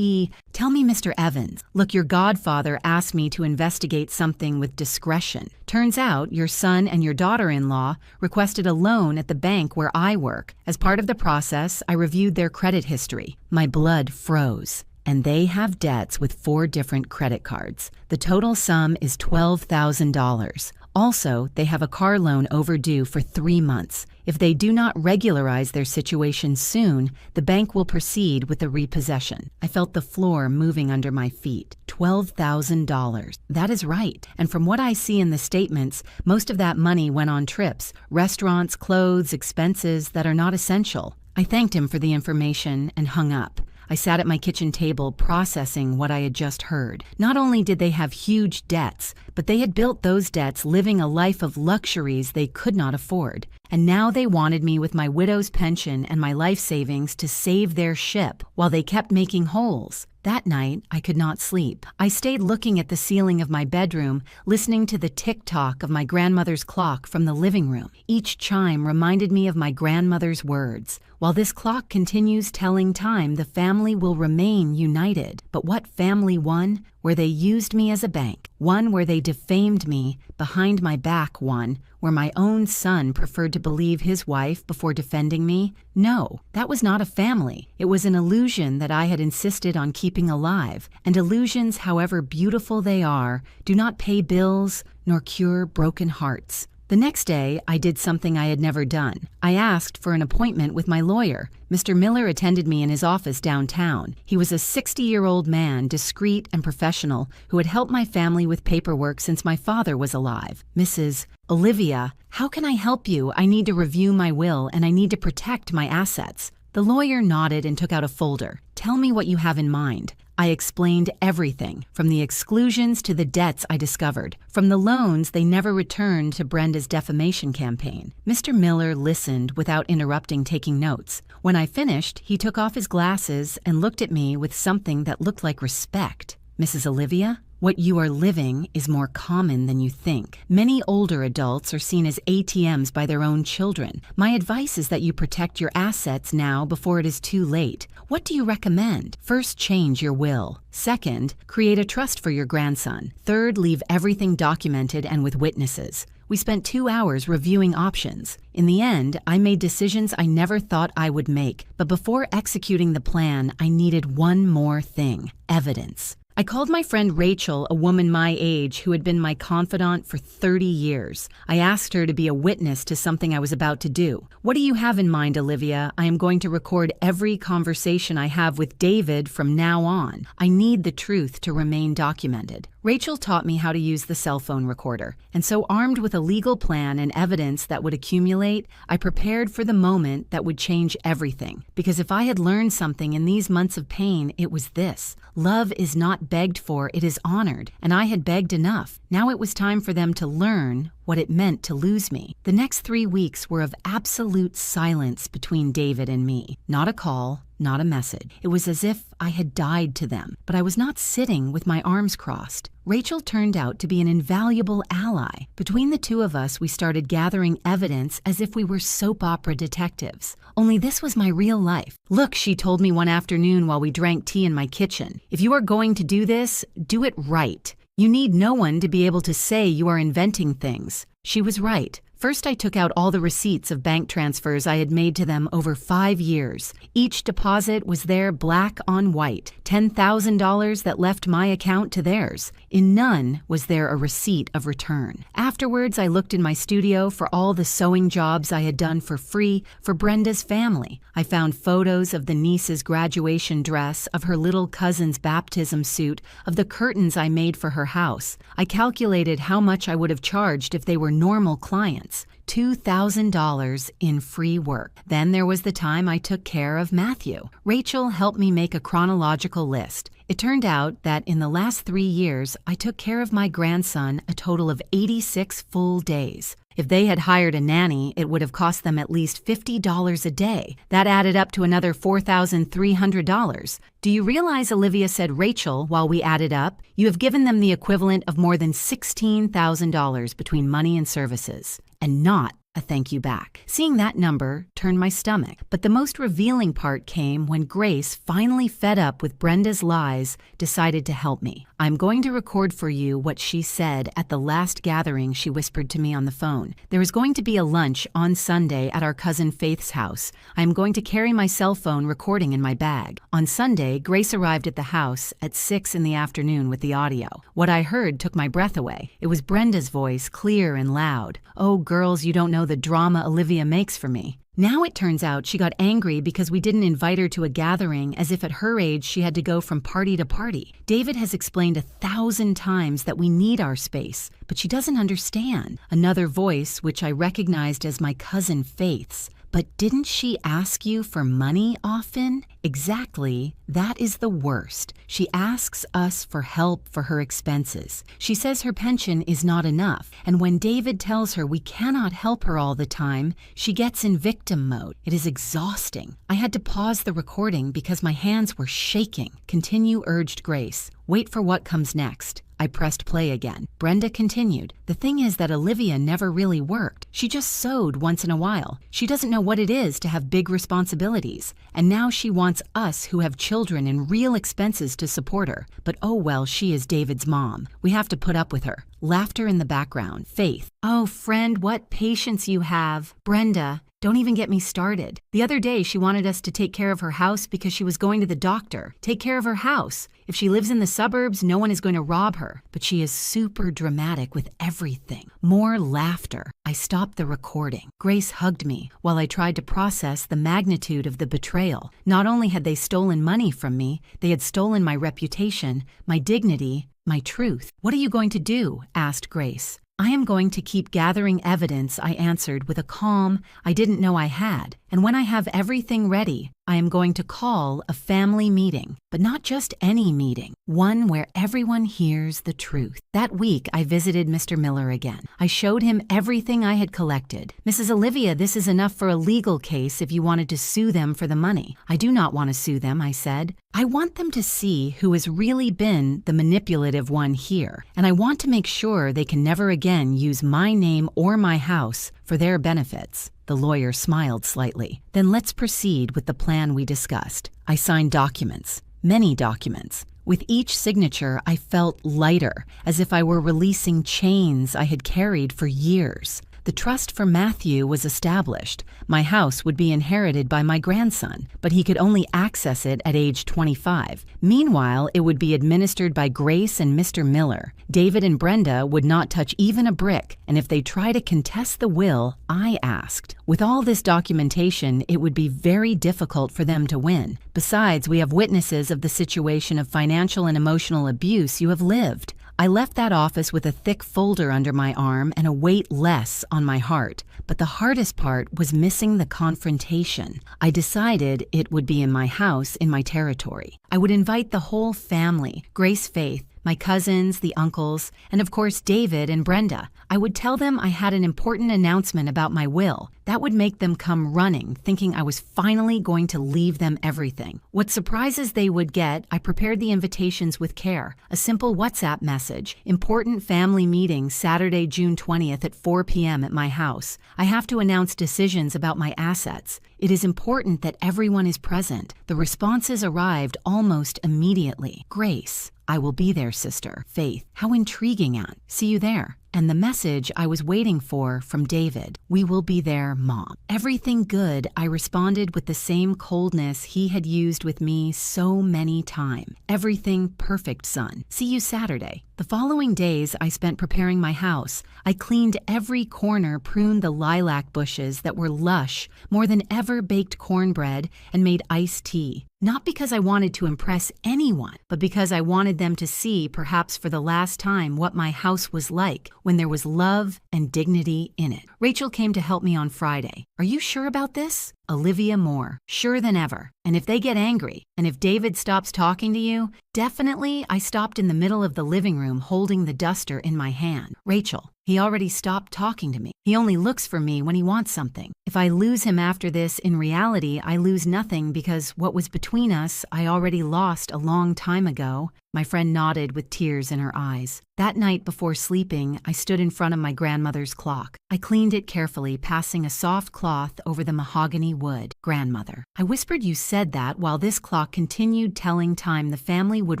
Tell me, Mr. Evans, look, your godfather asked me to investigate something with discretion. Turns out your son and your daughter-in-law requested a loan at the bank where I work. As part of the process, I reviewed their credit history. My blood froze. And they have debts with 4 different credit cards. The total sum is $12,000. Also, they have a car loan overdue for 3 months. If they do not regularize their situation soon, the bank will proceed with the repossession. I felt the floor moving under my feet. $12,000. That is right. And from what I see in the statements, most of that money went on trips, restaurants, clothes, expenses that are not essential. I thanked him for the information and hung up. I sat at my kitchen table processing what I had just heard. Not only did they have huge debts, but they had built those debts living a life of luxuries they could not afford. And now they wanted me with my widow's pension and my life savings to save their ship while they kept making holes. That night, I could not sleep. I stayed looking at the ceiling of my bedroom, listening to the tick-tock of my grandmother's clock from the living room. Each chime reminded me of my grandmother's words. While this clock continues telling time, the family will remain united. But what family? One where they used me as a bank, one where they defamed me behind my back, one where my own son preferred to believe his wife before defending me? No, that was not a family. It was an illusion that I had insisted on keeping alive. And illusions, however beautiful they are, do not pay bills nor cure broken hearts. The next day, I did something I had never done. I asked for an appointment with my lawyer. Mr. Miller attended me in his office downtown. He was a 60-year-old man, discreet and professional, who had helped my family with paperwork since my father was alive. Mrs. Olivia, how can I help you? I need to review my will and I need to protect my assets. The lawyer nodded and took out a folder. Tell me what you have in mind. I explained everything, from the exclusions to the debts I discovered, from the loans they never returned to Brenda's defamation campaign. Mr. Miller listened without interrupting, taking notes. When I finished, he took off his glasses and looked at me with something that looked like respect. Mrs. Olivia, what you are living is more common than you think. Many older adults are seen as ATMs by their own children. My advice is that you protect your assets now before it is too late. What do you recommend? First, change your will. Second, create a trust for your grandson. Third, leave everything documented and with witnesses. We spent 2 hours reviewing options. In the end, I made decisions I never thought I would make. But before executing the plan, I needed one more thing: evidence. I called my friend Rachel, a woman my age who had been my confidant for 30 years. I asked her to be a witness to something I was about to do. What do you have in mind, Olivia? I am going to record every conversation I have with David from now on. I need the truth to remain documented. Rachel taught me how to use the cell phone recorder, and so armed with a legal plan and evidence that would accumulate, I prepared for the moment that would change everything. Because if I had learned something in these months of pain, it was this: love is not begged for, it is honored, and I had begged enough. Now it was time for them to learn what it meant to lose me. The next 3 weeks were of absolute silence between David and me. Not a call, not a message. It was as if I had died to them, but I was not sitting with my arms crossed. Rachel turned out to be an invaluable ally. Between the two of us, we started gathering evidence as if we were soap opera detectives. Only this was my real life. Look, she told me one afternoon while we drank tea in my kitchen. If you are going to do this, do it right. You need no one to be able to say you are inventing things. She was right. First, I took out all the receipts of bank transfers I had made to them over 5 years. Each deposit was there black on white, $10,000 that left my account to theirs. In none was there a receipt of return. Afterwards, I looked in my studio for all the sewing jobs I had done for free for Brenda's family. I found photos of the niece's graduation dress, of her little cousin's baptism suit, of the curtains I made for her house. I calculated how much I would have charged if they were normal clients. $2,000 in free work. Then there was the time I took care of Matthew. Rachel helped me make a chronological list. It turned out that in the last 3 years, I took care of my grandson a total of 86 full days. If they had hired a nanny, it would have cost them at least $50 a day. That added up to another $4,300. Do you realize, Olivia, said Rachel, while we added up, you have given them the equivalent of more than $16,000 between money and services, and not a thank you back. Seeing that number turned my stomach. But the most revealing part came when Grace, finally fed up with Brenda's lies, decided to help me. I'm going to record for you what she said at the last gathering. She whispered to me on the phone. There is going to be a lunch on Sunday at our cousin Faith's house. I am going to carry my cell phone recording in my bag. On Sunday, Grace arrived at the house at 6 in the afternoon with the audio. What I heard took my breath away. It was Brenda's voice, clear and loud. Oh, girls, you don't know the drama Olivia makes for me. Now it turns out she got angry because we didn't invite her to a gathering, as if at her age she had to go from party to party. David has explained 1,000 times that we need our space, but she doesn't understand. Another voice, which I recognized as my cousin Faith's. But didn't she ask you for money often? Exactly, that is the worst. She asks us for help for her expenses. She says her pension is not enough, and when David tells her we cannot help her all the time, she gets in victim mode. It is exhausting. I had to pause the recording because my hands were shaking. Continue, urged Grace. Wait for what comes next. I pressed play again. Brenda continued. The thing is that Olivia never really worked. She just sewed once in a while. She doesn't know what it is to have big responsibilities. And now she wants us who have children and real expenses to support her. But oh well, she is David's mom. We have to put up with her. Laughter in the background. Faith. Oh, friend, what patience you have. Brenda. Don't even get me started. The other day, she wanted us to take care of her house because she was going to the doctor. Take care of her house. If she lives in the suburbs, no one is going to rob her. But she is super dramatic with everything. More laughter. I stopped the recording. Grace hugged me while I tried to process the magnitude of the betrayal. Not only had they stolen money from me, they had stolen my reputation, my dignity, my truth. What are you going to do? Asked Grace. I am going to keep gathering evidence, I answered with a calm I didn't know I had. And when I have everything ready, I am going to call a family meeting, but not just any meeting, one where everyone hears the truth. That week, I visited Mr. Miller again. I showed him everything I had collected. Mrs. Olivia, this is enough for a legal case if you wanted to sue them for the money. I do not want to sue them, I said. I want them to see who has really been the manipulative one here, and I want to make sure they can never again use my name or my house for their benefits. The lawyer smiled slightly. Then let's proceed with the plan we discussed. I signed documents, many documents. With each signature, I felt lighter, as if I were releasing chains I had carried for years. The trust for Matthew was established. My house would be inherited by my grandson, but he could only access it at age 25. Meanwhile, it would be administered by Grace and Mr. Miller. David and Brenda would not touch even a brick, and if they try to contest the will, I asked. With all this documentation, it would be very difficult for them to win. Besides, we have witnesses of the situation of financial and emotional abuse you have lived. I left that office with a thick folder under my arm and a weight less on my heart. But the hardest part was missing the confrontation. I decided it would be in my house, in my territory. I would invite the whole family, Grace, Faith, my cousins, the uncles, and of course David and Brenda. I would tell them I had an important announcement about my will. That would make them come running, thinking I was finally going to leave them everything. What surprises they would get, I prepared the invitations with care. A simple WhatsApp message. Important family meeting Saturday, June 20th at 4 p.m. at my house. I have to announce decisions about my assets. It is important that everyone is present. The responses arrived almost immediately. Grace. I will be there, sister. Faith. How intriguing, Aunt. See you there. And the message I was waiting for from David. We will be there, Mom. Everything good, I responded with the same coldness he had used with me so many times. Everything perfect, son. See you Saturday. The following days I spent preparing my house. I cleaned every corner, pruned the lilac bushes that were lush, more than ever baked cornbread, and made iced tea. Not because I wanted to impress anyone, but because I wanted them to see, perhaps for the last time, what my house was like when there was love and dignity in it. Rachel came to help me on Friday. Are you sure about this? Olivia Moore. Sure than ever. And if they get angry, and if David stops talking to you, definitely I stopped in the middle of the living room holding the duster in my hand. Rachel. He already stopped talking to me. He only looks for me when he wants something. If I lose him after this, in reality, I lose nothing because what was between us, I already lost a long time ago. My friend nodded with tears in her eyes. That night before sleeping, I stood in front of my grandmother's clock. I cleaned it carefully, passing a soft cloth over the mahogany wood. Grandmother. I whispered you said that while this clock continued telling time the family would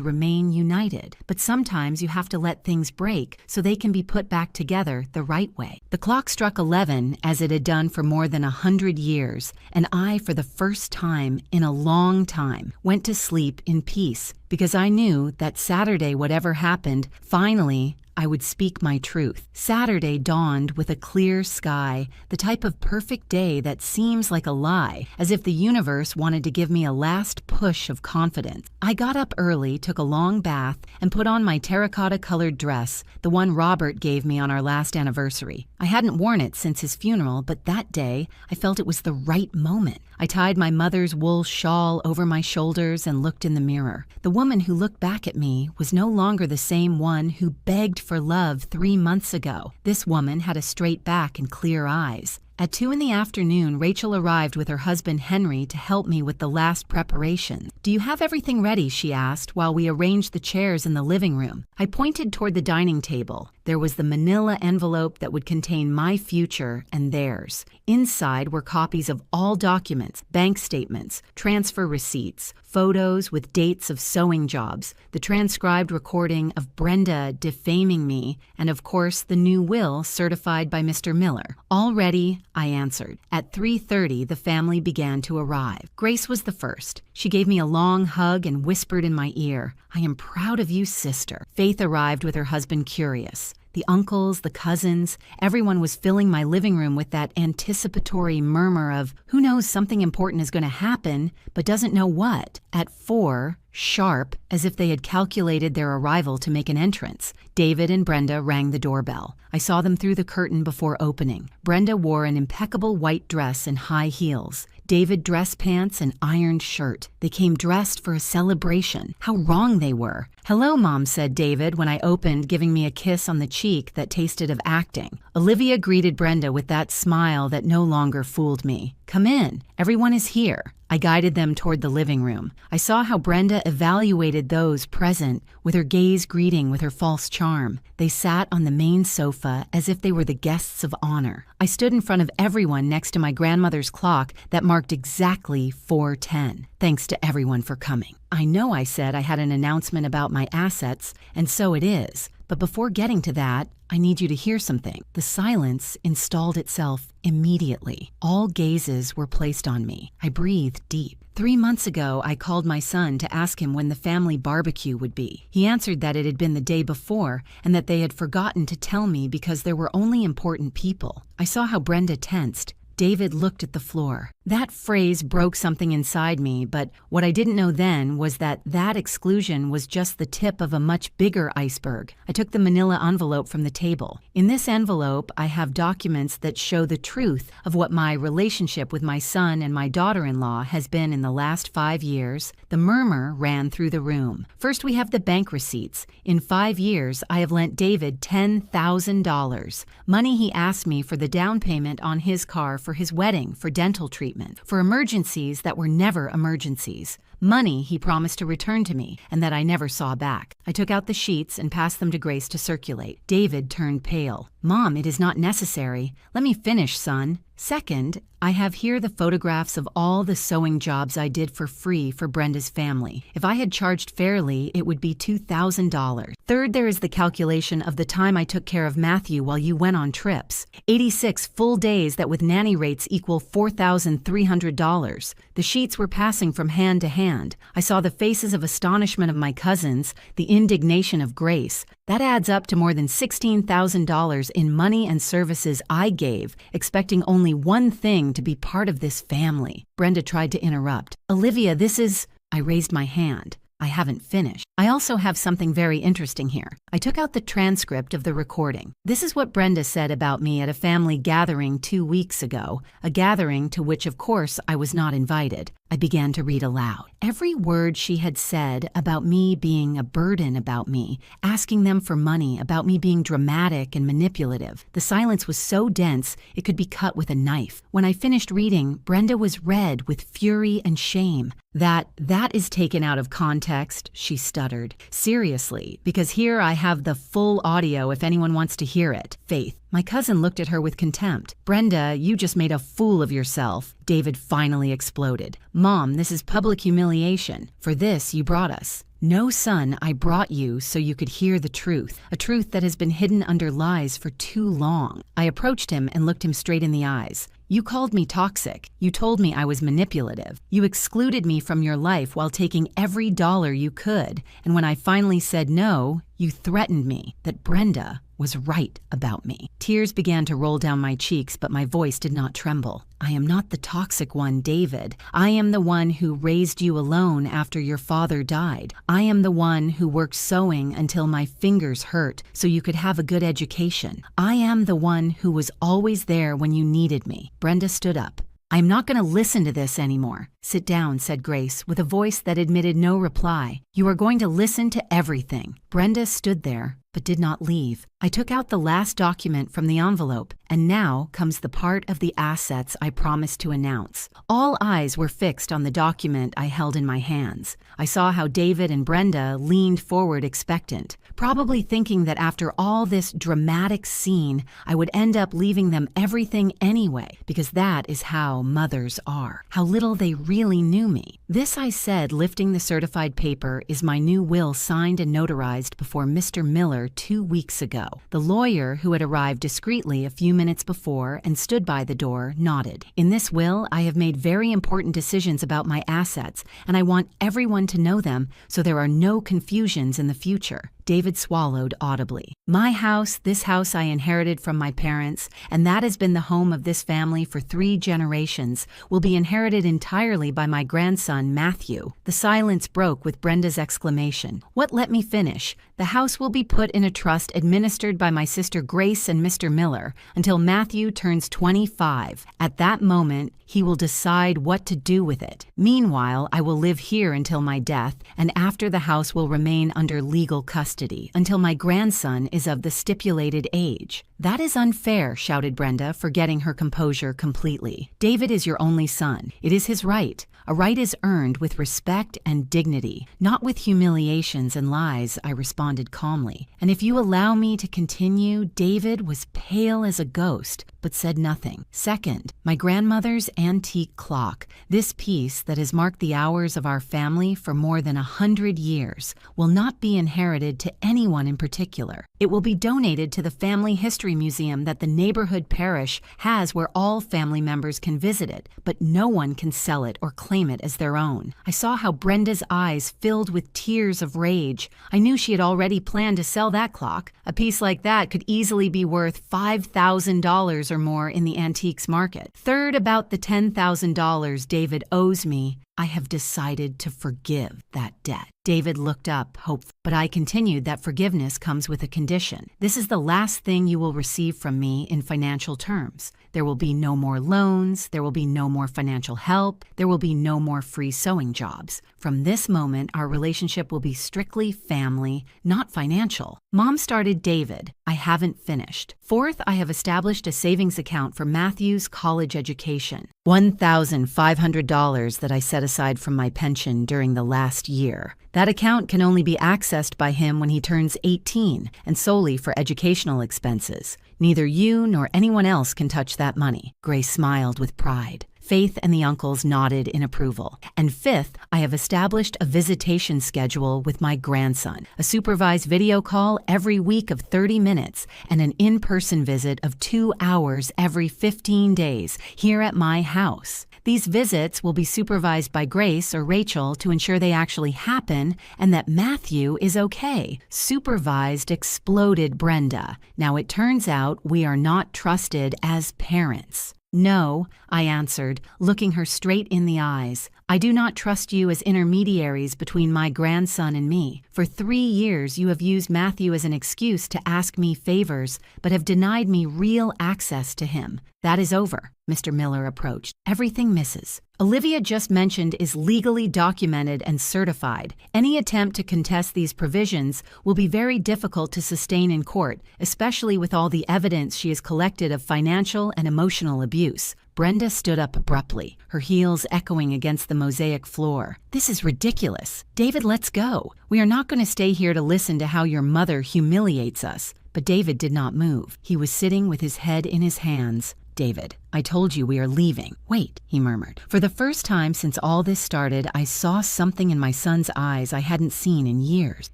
remain united. But sometimes you have to let things break so they can be put back together the right way. The clock struck 11, as it had done for more than 100 years, and I, for the first time in a long time, went to sleep in peace. Because I knew that Saturday, whatever happened, finally, I would speak my truth. Saturday dawned with a clear sky, the type of perfect day that seems like a lie, as if the universe wanted to give me a last push of confidence. I got up early, took a long bath, and put on my terracotta-colored dress, the one Robert gave me on our last anniversary. I hadn't worn it since his funeral, but that day I felt it was the right moment. I tied my mother's wool shawl over my shoulders and looked in the mirror. The woman who looked back at me was no longer the same one who begged for love 3 months ago. This woman had a straight back and clear eyes. At 2 in the afternoon, Rachel arrived with her husband Henry to help me with the last preparation. "Do you have everything ready?" she asked while we arranged the chairs in the living room. I pointed toward the dining table. There was the manila envelope that would contain my future and theirs. Inside were copies of all documents, bank statements, transfer receipts, photos with dates of sewing jobs, the transcribed recording of Brenda defaming me, and of course the new will certified by Mr. Miller. "All ready," I answered. At 3:30, the family began to arrive. Grace was the first. She gave me a long hug and whispered in my ear, "I am proud of you, sister." Faith arrived with her husband Curious. The uncles, the cousins, everyone was filling my living room with that anticipatory murmur of, who knows something important is going to happen, but doesn't know what. At 4, sharp, as if they had calculated their arrival to make an entrance, David and Brenda rang the doorbell. I saw them through the curtain before opening. Brenda wore an impeccable white dress and high heels. David dress pants and ironed shirt. They came dressed for a celebration. How wrong they were. "Hello, Mom," said David when I opened, giving me a kiss on the cheek that tasted of acting. Olivia greeted Brenda with that smile that no longer fooled me. "Come in. Everyone is here." I guided them toward the living room. I saw how Brenda evaluated those present, with her gaze greeting with her false charm. They sat on the main sofa as if they were the guests of honor. I stood in front of everyone next to my grandmother's clock that marked exactly 4:10. "Thanks to everyone for coming." "I know," I said, "I had an announcement about my assets, and so it is. But before getting to that, I need you to hear something." The silence installed itself immediately. All gazes were placed on me. I breathed deep. 3 months ago, I called my son to ask him when the family barbecue would be. He answered that it had been the day before and that they had forgotten to tell me because there were only important people. I saw how Brenda tensed. David looked at the floor. That phrase broke something inside me, but what I didn't know then was that exclusion was just the tip of a much bigger iceberg. I took the manila envelope from the table. In this envelope, I have documents that show the truth of what my relationship with my son and my daughter-in-law has been in the last 5 years. The murmur ran through the room. First, we have the bank receipts. In 5 years, I have lent David $10,000, money he asked me for the down payment on his car for his wedding, for dental treatment, for emergencies that were never emergencies. Money he promised to return to me and that I never saw back. I took out the sheets and passed them to Grace to circulate. David turned pale. "Mom, it is not necessary. Let me finish, son." Second, I have here the photographs of all the sewing jobs I did for free for Brenda's family. If I had charged fairly, it would be $2,000. Third, there is the calculation of the time I took care of Matthew while you went on trips. 86 full days that with nanny rates equal $4,300. The sheets were passing from hand to hand. I saw the faces of astonishment of my cousins, the indignation of Grace. That adds up to more than $16,000 in money and services I gave, expecting only one thing: to be part of this family. Brenda tried to interrupt. "Olivia, this is..." I raised my hand. "I haven't finished. I also have something very interesting here." I took out the transcript of the recording. This is what Brenda said about me at a family gathering 2 weeks ago, a gathering to which, of course, I was not invited. I began to read aloud. Every word she had said about me being a burden about me, asking them for money, about me being dramatic and manipulative. The silence was so dense it could be cut with a knife. When I finished reading, Brenda was red with fury and shame. That is taken out of context," she stuttered. "Seriously, because here I have the full audio if anyone wants to hear it." Faith. My cousin looked at her with contempt. "Brenda, you just made a fool of yourself." David finally exploded. "Mom, this is public humiliation. For this, you brought us." "No, son, I brought you so you could hear the truth, a truth that has been hidden under lies for too long." I approached him and looked him straight in the eyes. "You called me toxic. You told me I was manipulative. You excluded me from your life while taking every dollar you could. And when I finally said no, You threatened me that Brenda was right about me. Tears began to roll down my cheeks, but my voice did not tremble. I am not the toxic one, David. I am the one who raised you alone after your father died. I am the one who worked sewing until my fingers hurt so you could have a good education. I am the one who was always there when you needed me. Brenda stood up. I'm not going to listen to this anymore. Sit down, said Grace, with a voice that admitted no reply. You are going to listen to everything. Brenda stood there, but did not leave. I took out the last document from the envelope, and now comes the part of the assets I promised to announce. All eyes were fixed on the document I held in my hands. I saw how David and Brenda leaned forward expectant, probably thinking that after all this dramatic scene, I would end up leaving them everything anyway, because that is how mothers are, how little they really knew me. This I said, lifting the certified paper, is my new will signed and notarized before Mr. Miller 2 weeks ago. The lawyer, who had arrived discreetly a few minutes before and stood by the door, nodded. In this will, I have made very important decisions about my assets, and I want everyone to know them so there are no confusions in the future. David swallowed audibly. My house, this house I inherited from my parents, and that has been the home of this family for 3 generations, will be inherited entirely by my grandson, Matthew. The silence broke with Brenda's exclamation. What? Let me finish. The house will be put in a trust administered by my sister Grace and Mr. Miller until Matthew turns 25. At that moment, he will decide what to do with it. Meanwhile, I will live here until my death, and after the house will remain under legal custody until my grandson is of the stipulated age. That is unfair, shouted Brenda, forgetting her composure completely. David is your only son. It is his right. A right is earned with respect and dignity, not with humiliations and lies, I responded calmly. And if you allow me to continue, David was pale as a ghost, but said nothing. Second, my grandmother's antique clock, this piece that has marked the hours of our family for more than 100 years, will not be inherited to anyone in particular. It will be donated to the Family History Museum that the neighborhood parish has, where all family members can visit it, but no one can sell it or claim it as their own. I saw how Brenda's eyes filled with tears of rage. I knew she had already planned to sell that clock. A piece like that could easily be worth $5,000 or more in the antiques market. Third, about the $10,000 David owes me, I have decided to forgive that debt. David looked up, hopeful, but I continued that forgiveness comes with a condition. This is the last thing you will receive from me in financial terms. There will be no more loans, there will be no more financial help, there will be no more free sewing jobs. From this moment, our relationship will be strictly family, not financial. Mom started David. I haven't finished. Fourth, I have established a savings account for Matthew's college education. $1,500 that I set aside from my pension during the last year. That account can only be accessed by him when he turns 18 and solely for educational expenses. Neither you nor anyone else can touch that money. Grace smiled with pride. Faith and the uncles nodded in approval. And fifth, I have established a visitation schedule with my grandson, a supervised video call every week of 30 minutes and an in-person visit of 2 hours every 15 days here at my house. These visits will be supervised by Grace or Rachel to ensure they actually happen and that Matthew is okay. Supervised, exploded Brenda. Now it turns out we are not trusted as parents. No, I answered, looking her straight in the eyes. I do not trust you as intermediaries between my grandson and me. For 3 years you have used Matthew as an excuse to ask me favors, but have denied me real access to him. That is over. Mr. Miller approached. Everything, Mrs. Olivia just mentioned is legally documented and certified. Any attempt to contest these provisions will be very difficult to sustain in court, especially with all the evidence she has collected of financial and emotional abuse. Brenda stood up abruptly, her heels echoing against the mosaic floor. This is ridiculous. David, let's go. We are not going to stay here to listen to how your mother humiliates us. But David did not move. He was sitting with his head in his hands. David, I told you we are leaving. Wait, he murmured. For the first time since all this started, I saw something in my son's eyes I hadn't seen in years.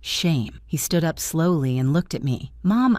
Shame. He stood up slowly and looked at me. Mom,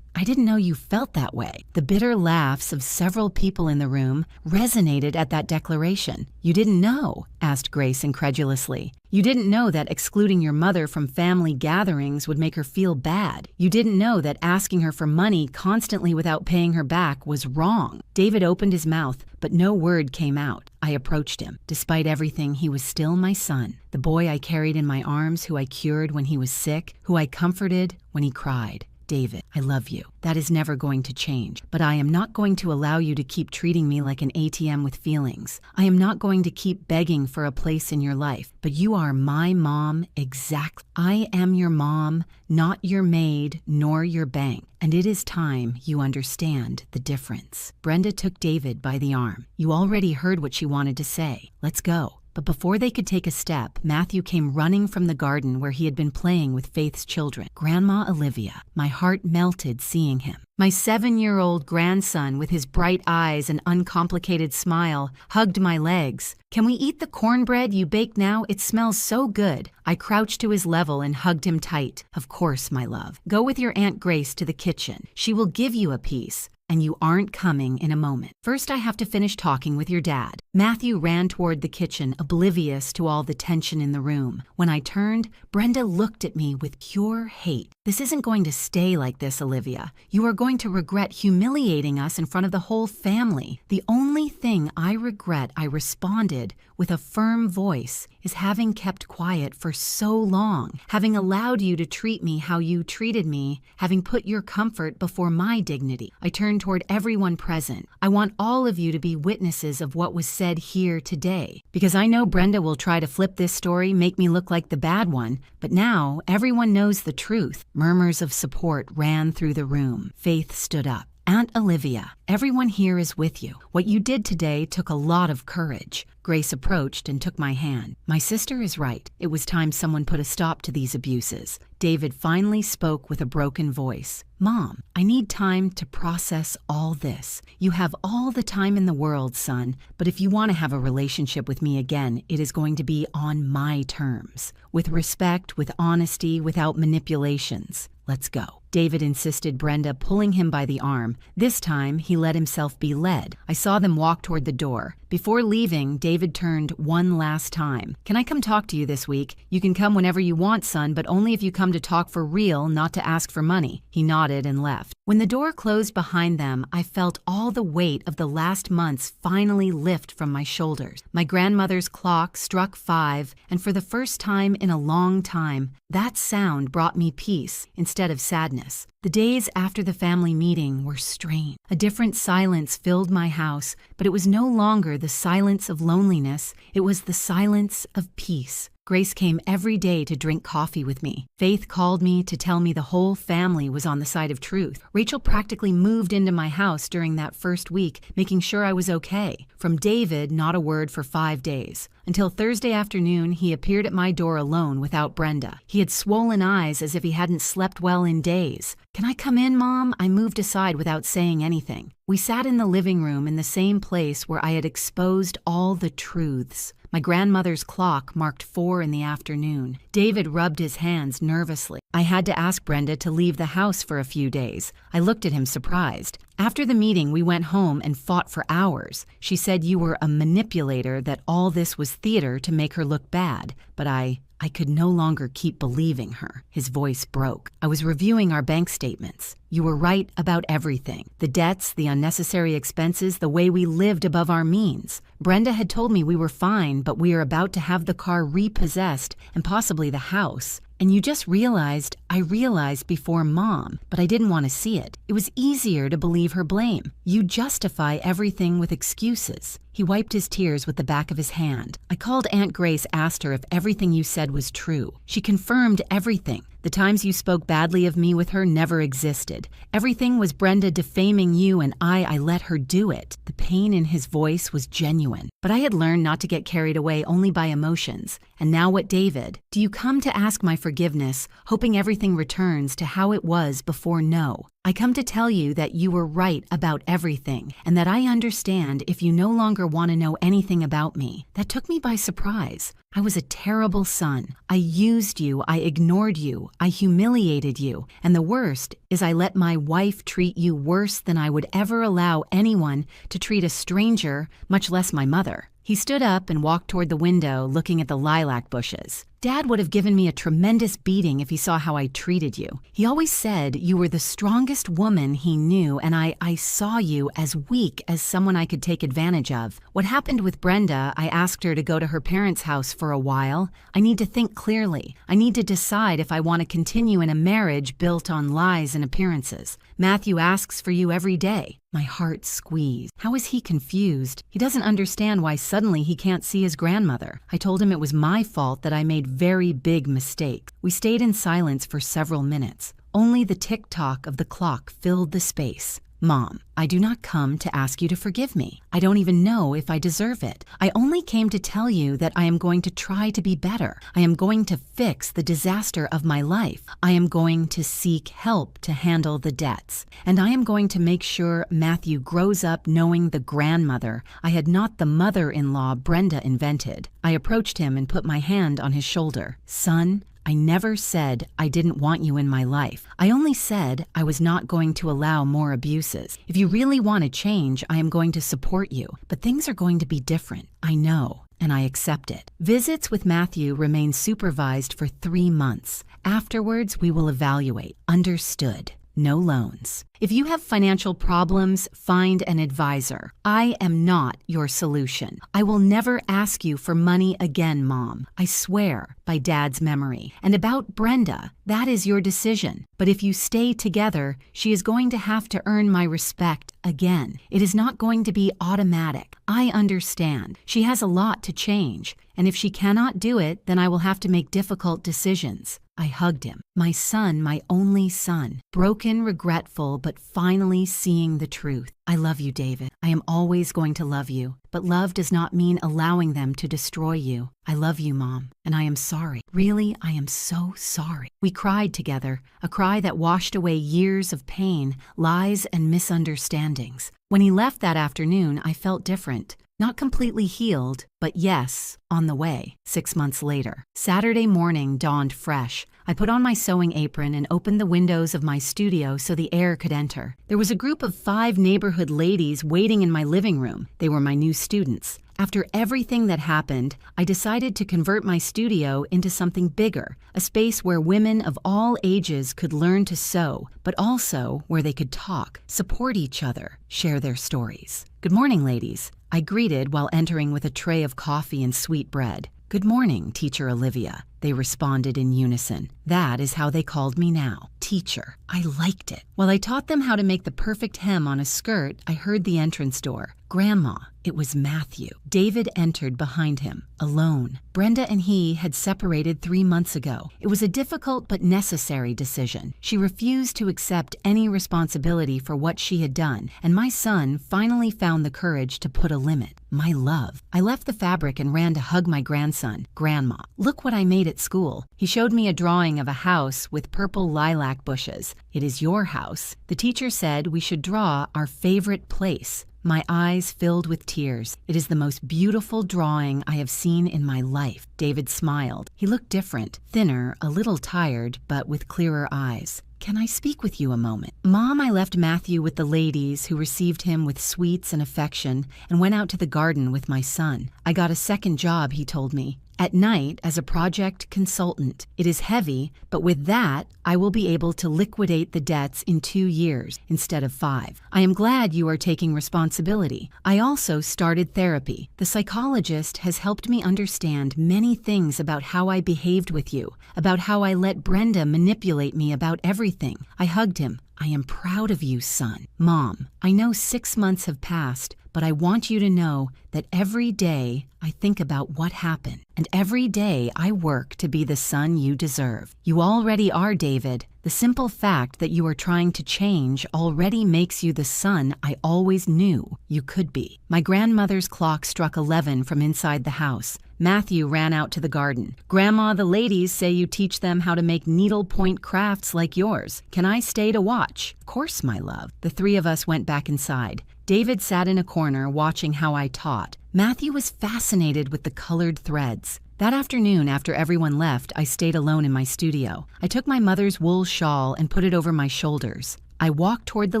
I didn't know you felt that way." The bitter laughs of several people in the room resonated at that declaration. "You didn't know?" asked Grace incredulously. "You didn't know that excluding your mother from family gatherings would make her feel bad. You didn't know that asking her for money constantly without paying her back was wrong." David opened his mouth, but no word came out. I approached him. Despite everything, he was still my son, the boy I carried in my arms, who I cured when he was sick, who I comforted when he cried. "David, I love you. That is never going to change. But I am not going to allow you to keep treating me like an ATM with feelings. I am not going to keep begging for a place in your life. But you are my mom exactly. I am your mom, not your maid, nor your bank. And it is time you understand the difference." Brenda took David by the arm. "You already heard what she wanted to say. Let's go." But before they could take a step, Matthew came running from the garden where he had been playing with Faith's children. Grandma Olivia. My heart melted seeing him. My 7-year-old grandson, with his bright eyes and uncomplicated smile, hugged my legs. "Can we eat the cornbread you baked now? It smells so good." I crouched to his level and hugged him tight. "Of course, my love. Go with your Aunt Grace to the kitchen. She will give you a piece. And you aren't coming in a moment. First, I have to finish talking with your dad." Matthew ran toward the kitchen, oblivious to all the tension in the room. When I turned, Brenda looked at me with pure hate. "This isn't going to stay like this, Olivia. You are going to regret humiliating us in front of the whole family." "The only thing I regret," I responded with a firm voice, "is having kept quiet for so long, having allowed you to treat me how you treated me, having put your comfort before my dignity." I turned toward everyone present. "I want all of you to be witnesses of what was said here today, because I know Brenda will try to flip this story, make me look like the bad one, but now everyone knows the truth." Murmurs of support ran through the room. Faith stood up. "Aunt Olivia, everyone here is with you. What you did today took a lot of courage." Grace approached and took my hand. "My sister is right. It was time someone put a stop to these abuses." David finally spoke with a broken voice. "Mom, I need time to process all this. You have all the time in the world, son, but if you want to have a relationship with me again, it is going to be on my terms. With respect, with honesty, without manipulations. Let's go." David insisted, Brenda pulling him by the arm. This time, he let himself be led. I saw them walk toward the door. Before leaving, David turned one last time. "Can I come talk to you this week? You can come whenever you want, son, but only if you come to talk for real, not to ask for money." He nodded and left. When the door closed behind them, I felt all the weight of the last months finally lift from my shoulders. My grandmother's clock struck 5, and for the first time in a long time, that sound brought me peace instead of sadness. The days after the family meeting were strange. A different silence filled my house, but it was no longer the silence of loneliness. It was the silence of peace. Grace came every day to drink coffee with me. Faith called me to tell me the whole family was on the side of truth. Rachel practically moved into my house during that first week, making sure I was okay. From David, not a word for 5 days. Until Thursday afternoon, he appeared at my door alone without Brenda. He had swollen eyes as if he hadn't slept well in days. "Can I come in, Mom?" I moved aside without saying anything. We sat in the living room in the same place where I had exposed all the truths. My grandmother's clock marked 4 in the afternoon. David rubbed his hands nervously. I had to ask Brenda to leave the house for a few days. I looked at him surprised. After the meeting, we went home and fought for hours. She said you were a manipulator, that all this was theater to make her look bad. But I could no longer keep believing her. His voice broke. "I was reviewing our bank statements. You were right about everything. The debts, the unnecessary expenses, the way we lived above our means. Brenda had told me we were fine, but we are about to have the car repossessed and possibly the house. And you just realized, I realized before Mom, but I didn't want to see it. It was easier to believe her blame. You justify everything with excuses." He wiped his tears with the back of his hand. "I called Aunt Grace, asked her if everything you said was true. She confirmed everything. The times you spoke badly of me with her never existed. Everything was Brenda defaming you, and I let her do it." The pain in his voice was genuine. But I had learned not to get carried away only by emotions. And now what, David? Do you come to ask my forgiveness, hoping everything returns to how it was before? No. I come to tell you that you were right about everything, and that I understand if you no longer want to know anything about me. That took me by surprise. I was a terrible son. I used you, I ignored you, I humiliated you, and the worst is I let my wife treat you worse than I would ever allow anyone to treat a stranger, much less my mother. He stood up and walked toward the window, looking at the lilac bushes. Dad would have given me a tremendous beating if he saw how I treated you. He always said you were the strongest woman he knew, and I saw you as weak as someone I could take advantage of. What happened with Brenda, I asked her to go to her parents' house for a while. I need to think clearly. I need to decide if I want to continue in a marriage built on lies and appearances. Matthew asks for you every day. My heart squeezed. How is he confused? He doesn't understand why suddenly he can't see his grandmother. I told him it was my fault that I made very big mistakes. We stayed in silence for several minutes. Only the tick-tock of the clock filled the space. Mom, I do not come to ask you to forgive me. I don't even know if I deserve it. I only came to tell you that I am going to try to be better. I am going to fix the disaster of my life. I am going to seek help to handle the debts. And I am going to make sure Matthew grows up knowing the grandmother I had not the mother-in-law Brenda invented. I approached him and put my hand on his shoulder. Son, I never said I didn't want you in my life. I only said I was not going to allow more abuses. If you really want to change, I am going to support you. But things are going to be different. I know, and I accept it. Visits with Matthew remain supervised for 3 months. Afterwards, we will evaluate. Understood. No loans. If you have financial problems, find an advisor. I am not your solution. I will never ask you for money again, Mom. I swear by Dad's memory. And about Brenda, that is your decision. But if you stay together, she is going to have to earn my respect again. It is not going to be automatic. I understand. She has a lot to change. And if she cannot do it, then I will have to make difficult decisions. I hugged him. My son, my only son. Broken, regretful, but finally seeing the truth. I love you, David. I am always going to love you. But love does not mean allowing them to destroy you. I love you, Mom, and I am sorry. Really, I am so sorry. We cried together, a cry that washed away years of pain, lies, and misunderstandings. When he left that afternoon, I felt different. Not completely healed, but yes, on the way. 6 months later, Saturday morning dawned fresh. I put on my sewing apron and opened the windows of my studio so the air could enter. There was a group of 5 neighborhood ladies waiting in my living room. They were my new students. After everything that happened, I decided to convert my studio into something bigger, a space where women of all ages could learn to sew, but also where they could talk, support each other, share their stories. Good morning, ladies. I greeted while entering with a tray of coffee and sweet bread. Good morning, Teacher Olivia. They responded in unison. That is how they called me now, teacher. I liked it. While I taught them how to make the perfect hem on a skirt, I heard the entrance door. Grandma, it was Matthew. David entered behind him, alone. Brenda and he had separated 3 months ago. It was a difficult but necessary decision. She refused to accept any responsibility for what she had done, and my son finally found the courage to put a limit. My love. I left the fabric and ran to hug my grandson. Grandma, look what I made at school. He showed me a drawing of a house with purple lilac bushes. It is your house. The teacher said we should draw our favorite place. My eyes filled with tears. It is the most beautiful drawing I have seen in my life. David smiled. He looked different, thinner, a little tired, but with clearer eyes. Can I speak with you a moment? Mom, I left Matthew with the ladies who received him with sweets and affection and went out to the garden with my son. I got a second job, he told me. At night as a project consultant. It is heavy, but with that, I will be able to liquidate the debts in 2 years instead of 5. I am glad you are taking responsibility. I also started therapy. The psychologist has helped me understand many things about how I behaved with you, about how I let Brenda manipulate me about everything. I hugged him. I am proud of you, son. Mom, I know 6 months have passed, but I want you to know that every day I think about what happened, and every day I work to be the son you deserve. You already are, David. The simple fact that you are trying to change already makes you the son I always knew you could be. My grandmother's clock struck 11 from inside the house. Matthew ran out to the garden. "Grandma, the ladies say you teach them how to make needlepoint crafts like yours. Can I stay to watch?" "Of course, my love." The three of us went back inside. David sat in a corner watching how I taught. Matthew was fascinated with the colored threads. That afternoon, after everyone left, I stayed alone in my studio. I took my mother's wool shawl and put it over my shoulders. I walked toward the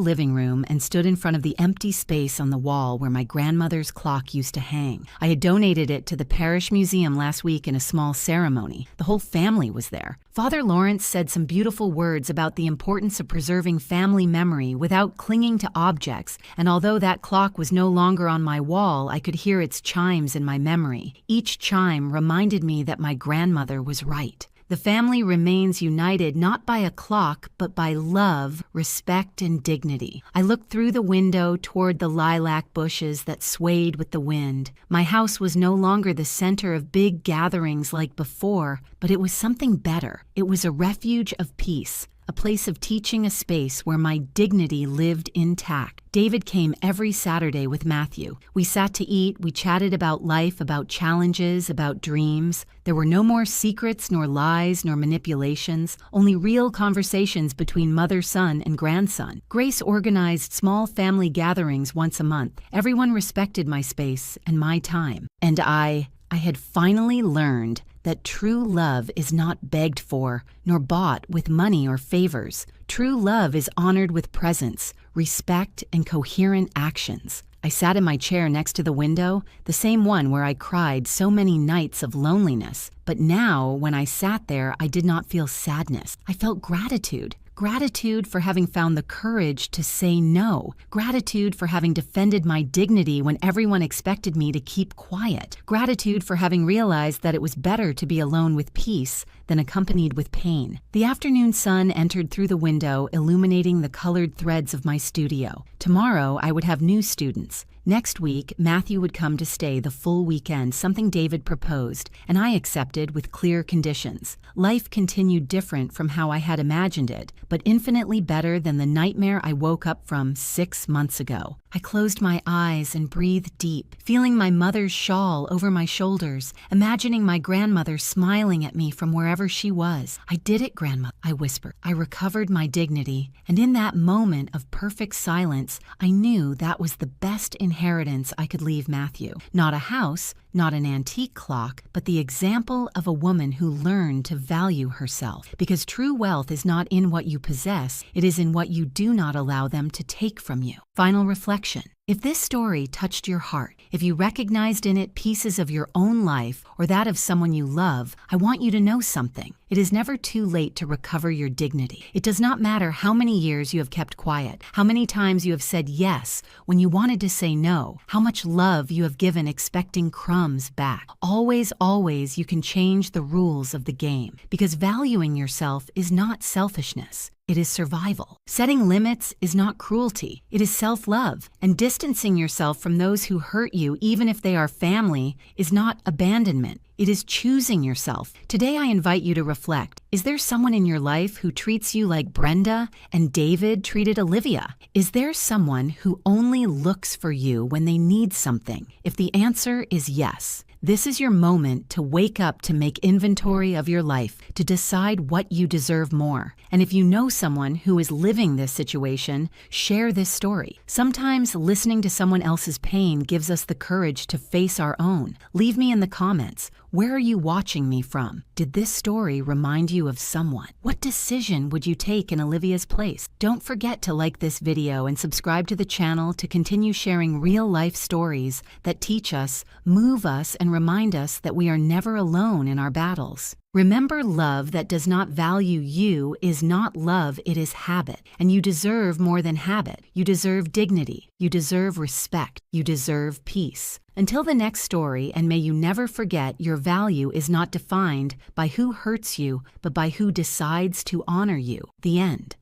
living room and stood in front of the empty space on the wall where my grandmother's clock used to hang. I had donated it to the parish museum last week in a small ceremony. The whole family was there. Father Lawrence said some beautiful words about the importance of preserving family memory without clinging to objects, and although that clock was no longer on my wall, I could hear its chimes in my memory. Each chime reminded me that my grandmother was right. The family remains united not by a clock, but by love, respect, and dignity. I looked through the window toward the lilac bushes that swayed with the wind. My house was no longer the center of big gatherings like before, but it was something better. It was a refuge of peace, a place of teaching, a space where my dignity lived intact. David came every Saturday with Matthew. We sat to eat, we chatted about life, about challenges, about dreams. There were no more secrets, nor lies, nor manipulations, only real conversations between mother, son, and grandson. Grace organized small family gatherings once a month. Everyone respected my space and my time. And I had finally learned that true love is not begged for, nor bought with money or favors. True love is honored with presence, respect, and coherent actions. I sat in my chair next to the window, the same one where I cried so many nights of loneliness. But now, when I sat there, I did not feel sadness. I felt gratitude. Gratitude for having found the courage to say no. Gratitude for having defended my dignity when everyone expected me to keep quiet. Gratitude for having realized that it was better to be alone with peace than accompanied with pain. The afternoon sun entered through the window, illuminating the colored threads of my studio. Tomorrow, I would have new students. Next week, Matthew would come to stay the full weekend, something David proposed, and I accepted with clear conditions. Life continued different from how I had imagined it, but infinitely better than the nightmare I woke up from 6 months ago. I closed my eyes and breathed deep, feeling my mother's shawl over my shoulders, imagining my grandmother smiling at me from wherever she was. "I did it, Grandma," I whispered. I recovered my dignity, and in that moment of perfect silence, I knew that was the best inheritance I could leave Matthew. Not a house, not an antique clock, but the example of a woman who learned to value herself. Because true wealth is not in what you possess, it is in what you do not allow them to take from you. Final reflection. If this story touched your heart, if you recognized in it pieces of your own life or that of someone you love, I want you to know something. It is never too late to recover your dignity. It does not matter how many years you have kept quiet, how many times you have said yes when you wanted to say no, how much love you have given expecting crumbs back. Always, always you can change the rules of the game, because valuing yourself is not selfishness. It is survival. Setting limits is not cruelty. It is self-love. And distancing yourself from those who hurt you, even if they are family, is not abandonment. It is choosing yourself. Today I invite you to reflect. Is there someone in your life who treats you like Brenda and David treated Olivia? Is there someone who only looks for you when they need something? If the answer is yes, this is your moment to wake up, to make inventory of your life, to decide what you deserve more. And if you know someone who is living this situation, share this story. Sometimes listening to someone else's pain gives us the courage to face our own. Leave me in the comments. Where are you watching me from? Did this story remind you of someone? What decision would you take in Olivia's place? Don't forget to like this video and subscribe to the channel to continue sharing real-life stories that teach us, move us, and remind us that we are never alone in our battles. Remember, love that does not value you is not love, it is habit. And you deserve more than habit. You deserve dignity. You deserve respect. You deserve peace. Until the next story, and may you never forget, your value is not defined by who hurts you, but by who decides to honor you. The end.